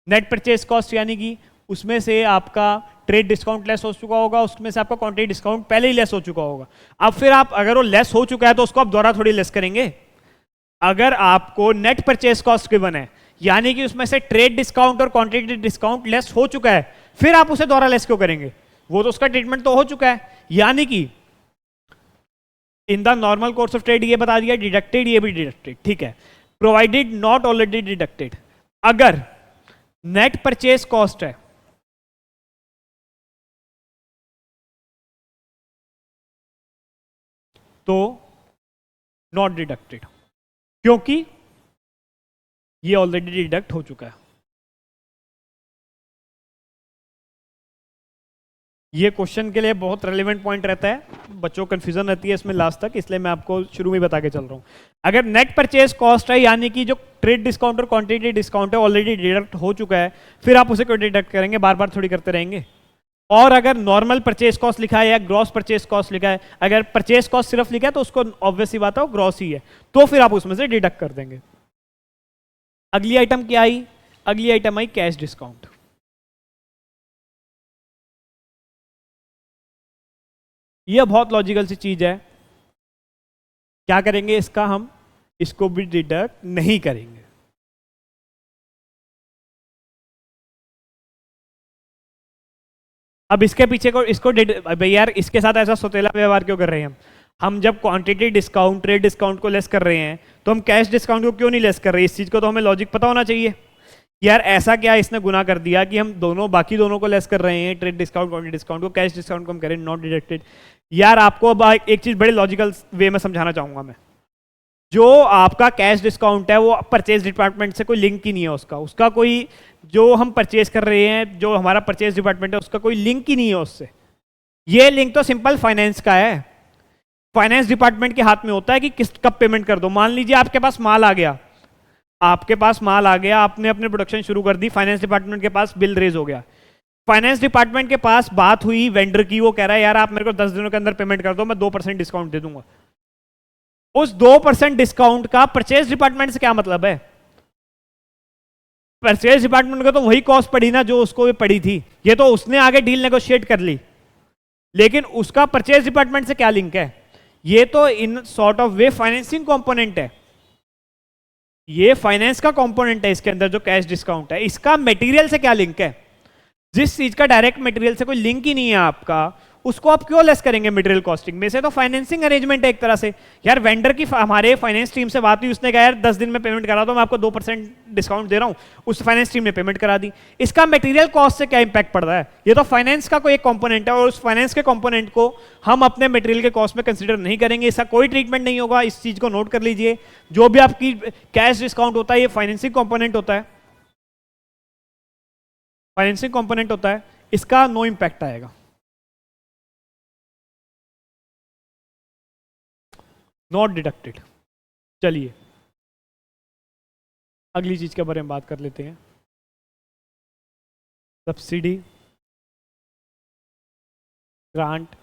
नेट परचेज कॉस्ट यानी कि उसमें से आपका ट्रेड डिस्काउंट लेस हो चुका होगा, उसमें से आपका क्वांटिटी डिस्काउंट पहले ही लेस हो चुका होगा। अब फिर आप, अगर वो लेस हो चुका है तो उसको आप दोबारा थोड़ी लेस करेंगे। अगर आपको नेट परचेज कॉस्ट गिवन है यानी कि उसमें से ट्रेड डिस्काउंट और क्वांटिटी डिस्काउंट लेस हो चुका है, फिर आप उसे दोबारा लेस क्यों करेंगे? वो तो उसका ट्रीटमेंट तो हो चुका है। यानी कि in the normal course of trade ये बता दिया डिडक्टेड, ये भी डिडक्टेड, ठीक है। प्रोवाइडेड नॉट ऑलरेडी डिडक्टेड, अगर नेट परचेज कॉस्ट है तो नॉट डिडक्टेड, क्योंकि ये ऑलरेडी डिडक्ट हो चुका है। ये क्वेश्चन के लिए बहुत रेलेवेंट पॉइंट रहता है, बच्चों को कंफ्यूजन रहती है इसमें लास्ट तक, इसलिए मैं आपको शुरू में बता के चल रहा हूं। अगर नेट परचेज कॉस्ट है, यानी कि जो ट्रेड डिस्काउंट और क्वांटिटी डिस्काउंट है ऑलरेडी डिडक्ट हो चुका है, फिर आप उसे क्यों डिडक्ट करेंगे? बार बार थोड़ी करते रहेंगे। और अगर नॉर्मल परचेज कॉस्ट लिखा है या ग्रॉस परचेज कॉस्ट लिखा है, अगर परचेज कॉस्ट सिर्फ लिखा है तो उसको ऑब्वियस ही बात है वो ग्रॉस ही है, तो फिर आप उसमें से डिडक्ट कर देंगे। अगली आइटम क्या आई? अगली आइटम आई कैश डिस्काउंट। यह बहुत लॉजिकल सी चीज है। क्या करेंगे इसका? हम इसको भी डिडक्ट नहीं करेंगे। अब इसके पीछे को इसको भाई यार इसके साथ ऐसा सोतेला व्यवहार क्यों कर रहे हैं हम जब क्वांटिटी डिस्काउंट ट्रेड डिस्काउंट को लेस कर रहे हैं तो हम कैश डिस्काउंट को क्यों नहीं लेस कर रहे? इस चीज को तो हमें लॉजिक पता होना चाहिए। यार ऐसा क्या इसने गुनाह कर दिया कि हम दोनों बाकी दोनों को लेस कर रहे हैं, ट्रेड डिस्काउंट क्वांटिटी डिस्काउंट को, कैश डिस्काउंट को हम करें नॉट डिडक्टेड। यार आपको अब एक चीज बड़े लॉजिकल वे में समझाना चाहूंगा मैं। जो आपका कैश डिस्काउंट है वो परचेज डिपार्टमेंट से कोई लिंक ही नहीं है, उसका कोई, जो हम परचेज कर रहे हैं जो हमारा परचेज डिपार्टमेंट है उसका कोई लिंक ही नहीं है उससे। ये लिंक तो सिंपल फाइनेंस का है। फाइनेंस डिपार्टमेंट के हाथ में होता है कि किस कब पेमेंट कर दो। मान लीजिए आपके पास माल आ गया, आपने अपने प्रोडक्शन शुरू कर दी, फाइनेंस डिपार्टमेंट के पास बिल रेज हो गया, फाइनेंस डिपार्टमेंट के पास बात हुई वेंडर की, वो कह रहा है यार आप मेरे को 10 दिनों के अंदर पेमेंट कर दो, मैं 2% डिस्काउंट दे दूंगा। उस 2% डिस्काउंट का परचेज डिपार्टमेंट से क्या मतलब है? परचेज डिपार्टमेंट को तो वही कॉस्ट पड़ी ना जो उसको भी पड़ी थी, ये तो उसने आगे डील नेगोशिएट कर ली, लेकिन उसका परचेज डिपार्टमेंट से क्या लिंक है? ये तो in sort of way financing component है, ये फाइनेंस का कंपोनेंट है इसके अंदर जो कैश डिस्काउंट है। इसका मटेरियल से क्या लिंक है? जिस चीज का डायरेक्ट मटेरियल से कोई लिंक ही नहीं है आपका, उसको आप क्यों लेस करेंगे मटेरियल कॉस्टिंग में से? तो फाइनेंसिंग अरेंजमेंट है एक तरह से। यार वेंडर की हमारे फाइनेंस टीम से बात हुई, उसने कहा यार 10 दिन में पेमेंट करा दो, मैं आपको 2% डिस्काउंट दे रहा हूं, उस फाइनेंस टीम ने पेमेंट करा दी। इसका मटेरियल कॉस्ट से क्या इंपैक्ट पड़ रहा है? ये तो फाइनेंस का कोई एक कंपोनेंट है और उस फाइनेंस के कंपोनेंट को हम अपने मटेरियल के कॉस्ट में कंसिडर नहीं करेंगे, इसका कोई ट्रीटमेंट नहीं होगा। इस चीज को नोट कर लीजिए, जो भी आपकी कैश डिस्काउंट होता है ये फाइनेंसिंग कंपोनेंट होता है, फाइनेंसिंग कंपोनेंट होता है, इसका नो इंपैक्ट आएगा। Not deducted. चलिए अगली चीज के बारे में बात कर लेते हैं, सब्सिडी, ग्रांट,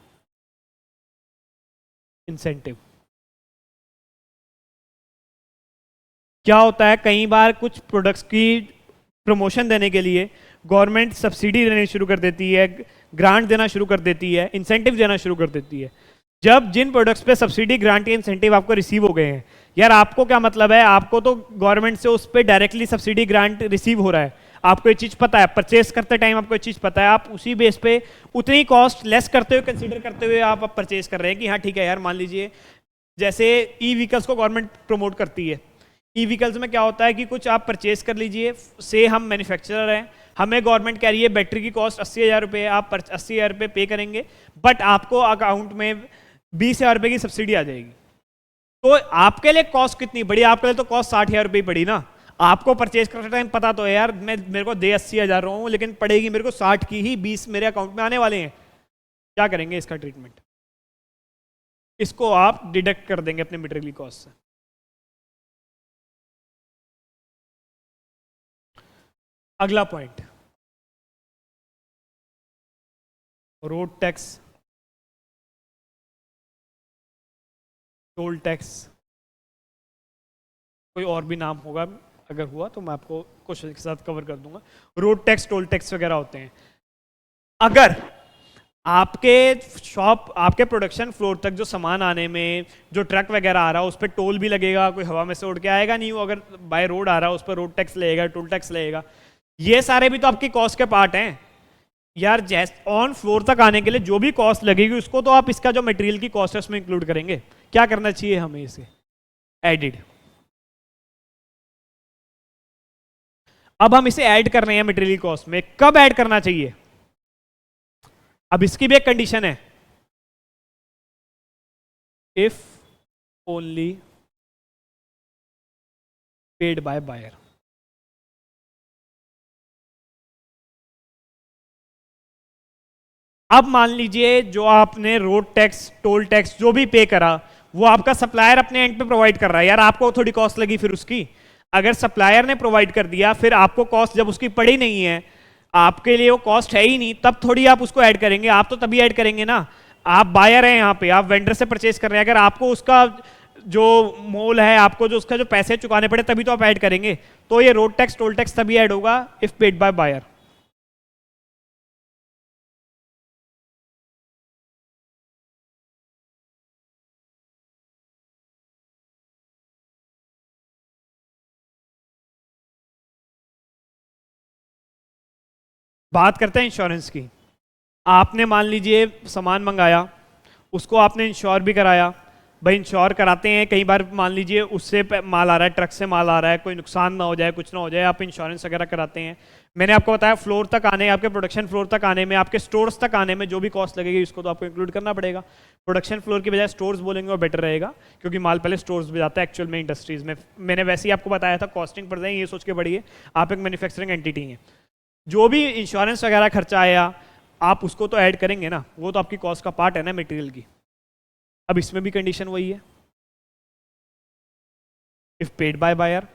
इंसेंटिव। क्या होता है कई बार कुछ प्रोडक्ट्स की प्रमोशन देने के लिए गवर्नमेंट सब्सिडी देनी शुरू कर देती है, ग्रांट देना शुरू कर देती है, इंसेंटिव देना शुरू कर देती है। जब जिन प्रोडक्ट्स पे सब्सिडी ग्रांट या इंसेंटिव आपको रिसीव हो गए हैं, यार आपको क्या मतलब है? आपको तो गवर्नमेंट से उस पर डायरेक्टली सब्सिडी ग्रांट रिसीव हो रहा है, आपको ये चीज पता है, परचेस करते टाइम आपको ये चीज पता है, आप उसी बेस पे उतनी कॉस्ट लेस करते हुए कंसीडर करते हुए आप परचेस कर रहे हैं कि हाँ ठीक है यार। मान लीजिए जैसे ई व्हीकल्स को गवर्नमेंट प्रमोट करती है, ई व्हीकल्स में क्या होता है कि कुछ आप परचेस कर लीजिए, से हम मैन्युफैक्चरर हैं, हमें गवर्नमेंट कह रही है बैटरी की कॉस्ट 80,000 रुपये, आप 80,000 रुपये पे करेंगे, बट आपको अकाउंट में 20,000 रुपये की सब्सिडी आ जाएगी। तो आपके लिए कॉस्ट कितनी बड़ी? आपके लिए तो कॉस्ट 60,000 रुपये पड़ी ना। आपको परचेज करते टाइम पता तो है यार मेरे को दे 80,000 रहा हूँ, लेकिन पड़ेगी मेरे को 60 की ही, 20 मेरे अकाउंट में आने वाले हैं। क्या करेंगे इसका ट्रीटमेंट? इसको आप डिडक्ट कर देंगे अपने मटेरियल की कॉस्ट से। अगला point, road tax, toll tax, कोई और भी नाम होगा, अगर हुआ तो मैं आपको क्वेश्चन के साथ कवर कर दूंगा। रोड टैक्स, टोल टैक्स वगैरह होते हैं। अगर आपके शॉप, आपके प्रोडक्शन फ्लोर तक जो सामान आने में, जो ट्रक वगैरह आ रहा है उस पर टोल भी लगेगा, कोई हवा में से उड़ के आएगा नहीं, वो अगर बाय रोड आ रहा है उस पर रोड टैक्स लगेगा, टोल टैक्स लगेगा, ये सारे भी तो आपकी कॉस्ट के पार्ट हैं। यार जैस ऑन फ्लोर तक आने के लिए जो भी कॉस्ट लगेगी उसको तो आप इसका जो मटेरियल की कॉस्ट है उसमें इंक्लूड करेंगे। क्या करना चाहिए हमें, इसे एडिड। अब हम इसे ऐड कर रहे हैं मटेरियल कॉस्ट में, कब ऐड करना चाहिए? अब इसकी भी एक कंडीशन है, if only paid by buyer. अब मान लीजिए जो आपने रोड टैक्स, टोल टैक्स जो भी पे करा वो आपका सप्लायर अपने एंड पे प्रोवाइड कर रहा है। यार आपको थोड़ी कॉस्ट लगी फिर उसकी, अगर सप्लायर ने प्रोवाइड कर दिया फिर आपको कॉस्ट जब उसकी पड़ी नहीं है, आपके लिए वो कॉस्ट है ही नहीं, तब थोड़ी आप उसको ऐड करेंगे। आप तो तभी ऐड करेंगे ना, आप बायर हैं यहाँ पे, आप वेंडर से परचेज कर रहे हैं, अगर आपको उसका जो मोल है, आपको जो उसका जो पैसे चुकाने पड़े तभी तो आप ऐड करेंगे। तो ये रोड टैक्स टोल टैक्स तभी ऐड होगा इफ पेड बाय बायर। बात करते हैं इंश्योरेंस की। आपने मान लीजिए सामान मंगाया, उसको आपने इंश्योर भी कराया। भाई इंश्योर कराते हैं, कई बार मान लीजिए उससे माल आ रहा है, ट्रक से माल आ रहा है, कोई नुकसान ना हो जाए, कुछ ना हो जाए, आप इंश्योरेंस वगैरह कराते हैं। मैंने आपको बताया फ्लोर तक आने, आपके प्रोडक्शन फ्लोर तक आने में, आपके स्टोर्स तक आने में जो भी कॉस्ट लगेगी उसको तो आपको इंक्लूड करना पड़ेगा। प्रोडक्शन फ्लोर की बजाय स्टोर्स बोलेंगे वो बेटर रहेगा, क्योंकि माल पहले स्टोर्स में जाता है एक्चुअल में इंडस्ट्रीज में। मैंने वैसे ही आपको बताया था कॉस्टिंग पर जाए, ये सोच के बढ़िए आप एक मैन्युफैक्चरिंग एंटिटी है, जो भी इंश्योरेंस वगैरह खर्चा आया आप उसको तो ऐड करेंगे ना, वो तो आपकी कॉस्ट का पार्ट है ना मटेरियल की। अब इसमें भी कंडीशन वही है, इफ पेड बाय बायर।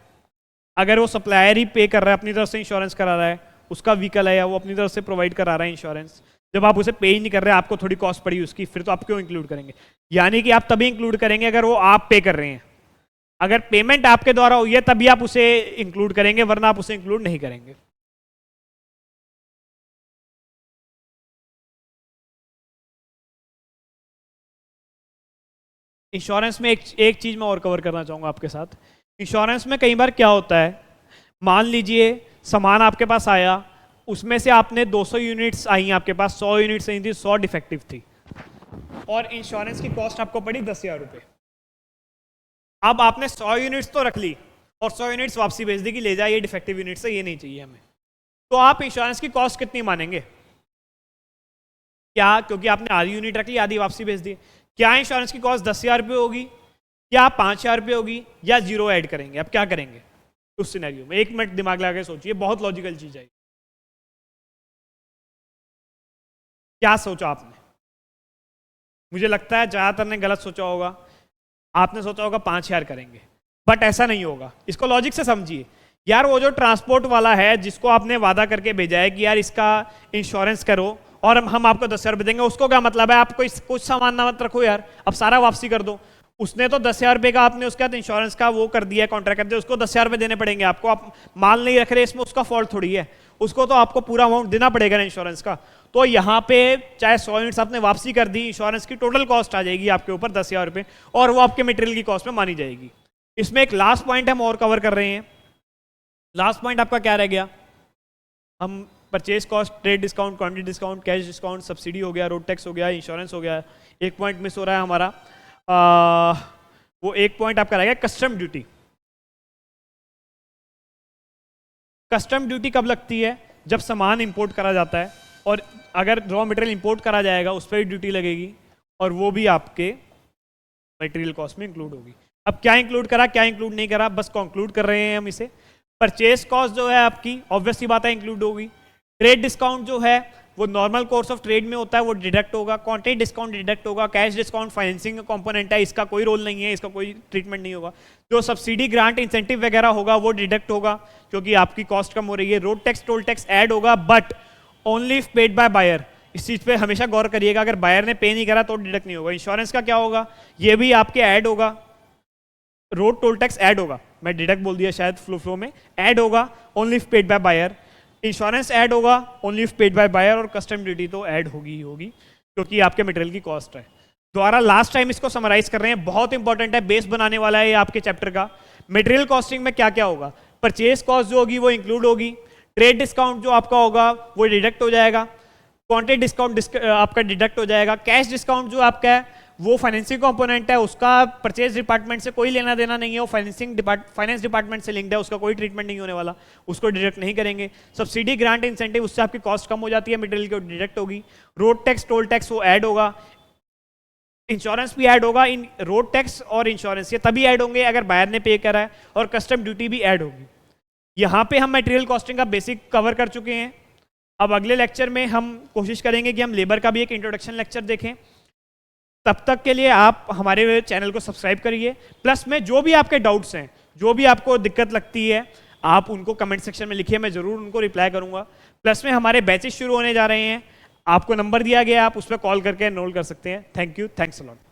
अगर वो सप्लायर ही पे कर रहा है, अपनी तरफ से इंश्योरेंस करा रहा है, उसका व्हीकल है या वो अपनी तरफ से प्रोवाइड करा रहा है इंश्योरेंस, जब आप उसे पे ही नहीं कर रहे, आपको थोड़ी कॉस्ट पड़ी उसकी, फिर तो आप क्यों इंक्लूड करेंगे? यानी कि आप तभी इंक्लूड करेंगे अगर वो आप पे कर रहे हैं, अगर पेमेंट आपके द्वारा हुई है तभी आप उसे इंक्लूड करेंगे, वरना आप उसे इंक्लूड नहीं करेंगे। इंश्योरेंस में एक चीज मैं और कवर करना चाहूंगा आपके साथ। इंश्योरेंस में कई बार क्या होता है, मान लीजिए सामान आपके पास आया, उसमें से आपने 200 यूनिट्स आई आपके पास, 100 यूनिट्स आई थी, 100 डिफेक्टिव थी, और इंश्योरेंस की कॉस्ट आपको पड़ी 10,000 रुपये। अब आपने 100 यूनिट्स तो रख ली और 100 यूनिट्स वापसी भेज दी कि ले जाइए डिफेक्टिव यूनिट्स है, ये नहीं चाहिए हमें, तो आप इंश्योरेंस की कॉस्ट कितनी मानेंगे? क्या, क्योंकि आपने आधी यूनिट रख ली, आधी वापसी भेज दी, क्या इंश्योरेंस की कॉस्ट 10,000 रुपये होगी या 5,000 रुपये होगी या जीरो ऐड करेंगे? अब क्या करेंगे उस सिनेरियो में? 1 मिनट दिमाग लगा के सोचिए, बहुत लॉजिकल चीज है। क्या सोचा आपने? मुझे लगता है ज्यादातर ने गलत सोचा होगा। आपने सोचा होगा 5,000 करेंगे, बट ऐसा नहीं होगा। इसको लॉजिक से समझिए। यार वो जो ट्रांसपोर्ट वाला है जिसको आपने वादा करके भेजा है कि यार इसका इंश्योरेंस करो और हम आपको 10,000 रुपये देंगे, उसको क्या मतलब है? आप कोई कुछ सामान ना मत रखो यार, अब सारा वापसी कर दो। उसने तो 10,000 रुपये का आपने उसके बाद इंश्योरेंस का वो कर दिया, कॉन्ट्रैक्ट कर दिया, उसको 10,000 रुपये देने पड़ेंगे आपको। आप माल नहीं रख रहे, इसमें उसका फॉल्ट थोड़ी है, उसको तो आपको पूरा अमाउंट देना पड़ेगा ना इंश्योरेंस का। तो यहाँ पे चाहे 100 यूनिट्स आपने वापसी कर दी, इंश्योरेंस की टोटल कॉस्ट आ जाएगी आपके ऊपर 10,000 रुपये, और वो आपके मटेरियल की कॉस्ट में मानी जाएगी। इसमें एक लास्ट पॉइंट हम और कवर कर रहे हैं। लास्ट पॉइंट आपका क्या रह गया? हम purchase cost, trade discount, quantity discount, cash discount, subsidy हो गया, रोड टैक्स हो गया, इंश्योरेंस हो गया। एक पॉइंट मिस हो रहा है हमारा, वो एक पॉइंट आपका रहेगा कस्टम ड्यूटी। कस्टम ड्यूटी कब लगती है? जब सामान इंपोर्ट करा जाता है, और अगर रॉ मटेरियल इंपोर्ट करा जाएगा उस पर भी ड्यूटी लगेगी, और वो भी आपके मटेरियल कॉस्ट में इंक्लूड होगी। अब क्या इंक्लूड करा, क्या इंक्लूड नहीं करा, बस कंक्लूड कर रहे हैं हम इसे। परचेज कॉस्ट जो है आपकी ऑब्वियसली बात है इंक्लूड होगी। ट्रेड डिस्काउंट जो है वो नॉर्मल कोर्स ऑफ ट्रेड में होता है, वो डिडक्ट होगा। क्वांटिटी डिस्काउंट डिडक्ट होगा। कैश डिस्काउंट फाइनेंसिंग का कंपोनेंट है, इसका कोई रोल नहीं है, इसका कोई ट्रीटमेंट नहीं होगा। जो सब्सिडी, ग्रांट, इंसेंटिव वगैरह होगा वो डिडक्ट होगा क्योंकि आपकी कॉस्ट कम हो रही है। Road tax, toll tax add होगा, but only if paid by buyer. इस चीज पे हमेशा गौर करिएगा, अगर बायर ने पे नहीं करा तो डिडक्ट नहीं होगा। इंश्योरेंस का क्या होगा? ये भी आपके ऐड होगा। रोड टोल टैक्स ऐड होगा, मैं डिडक्ट बोल दिया शायद फ्लो में, ऐड होगा only if paid by buyer. Insurance add होगा only if paid by buyer, और कस्टम ड्यूटी तो ऐड होगी ही होगी क्योंकि आपके मटेरियल की कॉस्ट है। दोबारा लास्ट टाइम इसको समराइज कर रहे हैं, बहुत इंपॉर्टेंट है, बेस बनाने वाला है ये आपके चैप्टर का। मटेरियल कॉस्टिंग में क्या क्या होगा? परचेज कॉस्ट जो होगी वो इंक्लूड होगी। ट्रेड डिस्काउंट जो आपका होगा वो डिडक्ट हो जाएगा। क्वांटिटी डिस्काउंट आपका डिडक्ट हो जाएगा। कैश डिस्काउंट जो आपका है वो फाइनेंसिंग कंपोनेंट है, उसका परचेज डिपार्टमेंट से कोई लेना देना नहीं है, वो फाइनेंस डिपार्टमेंट से लिंक्ड है, उसका कोई ट्रीटमेंट नहीं होने वाला, उसको डिडक्ट नहीं करेंगे। सब्सिडी ग्रांट इंसेंटिव, उससे आपकी कॉस्ट कम हो जाती है, मटेरियल की डिडक्ट होगी। रोड टैक्स टोल टैक्स वो ऐड होगा, इंश्योरेंस भी ऐड होगा। इन रोड टैक्स और इंश्योरेंस ये तभी ऐड होंगे अगर बायर ने पे करा है, और कस्टम ड्यूटी भी ऐड होगी। यहाँ पे हम मटेरियल कॉस्टिंग का बेसिक कवर कर चुके हैं। अब अगले लेक्चर में हम कोशिश करेंगे कि हम लेबर का भी एक इंट्रोडक्शन लेक्चर देखें। तब तक के लिए आप हमारे चैनल को सब्सक्राइब करिए, प्लस में जो भी आपके डाउट्स हैं, जो भी आपको दिक्कत लगती है, आप उनको कमेंट सेक्शन में लिखिए, मैं जरूर उनको रिप्लाई करूंगा। प्लस में हमारे बैचेस शुरू होने जा रहे हैं, आपको नंबर दिया गया, आप उस पर कॉल करके एनरोल कर सकते हैं। Thank you, thanks a lot.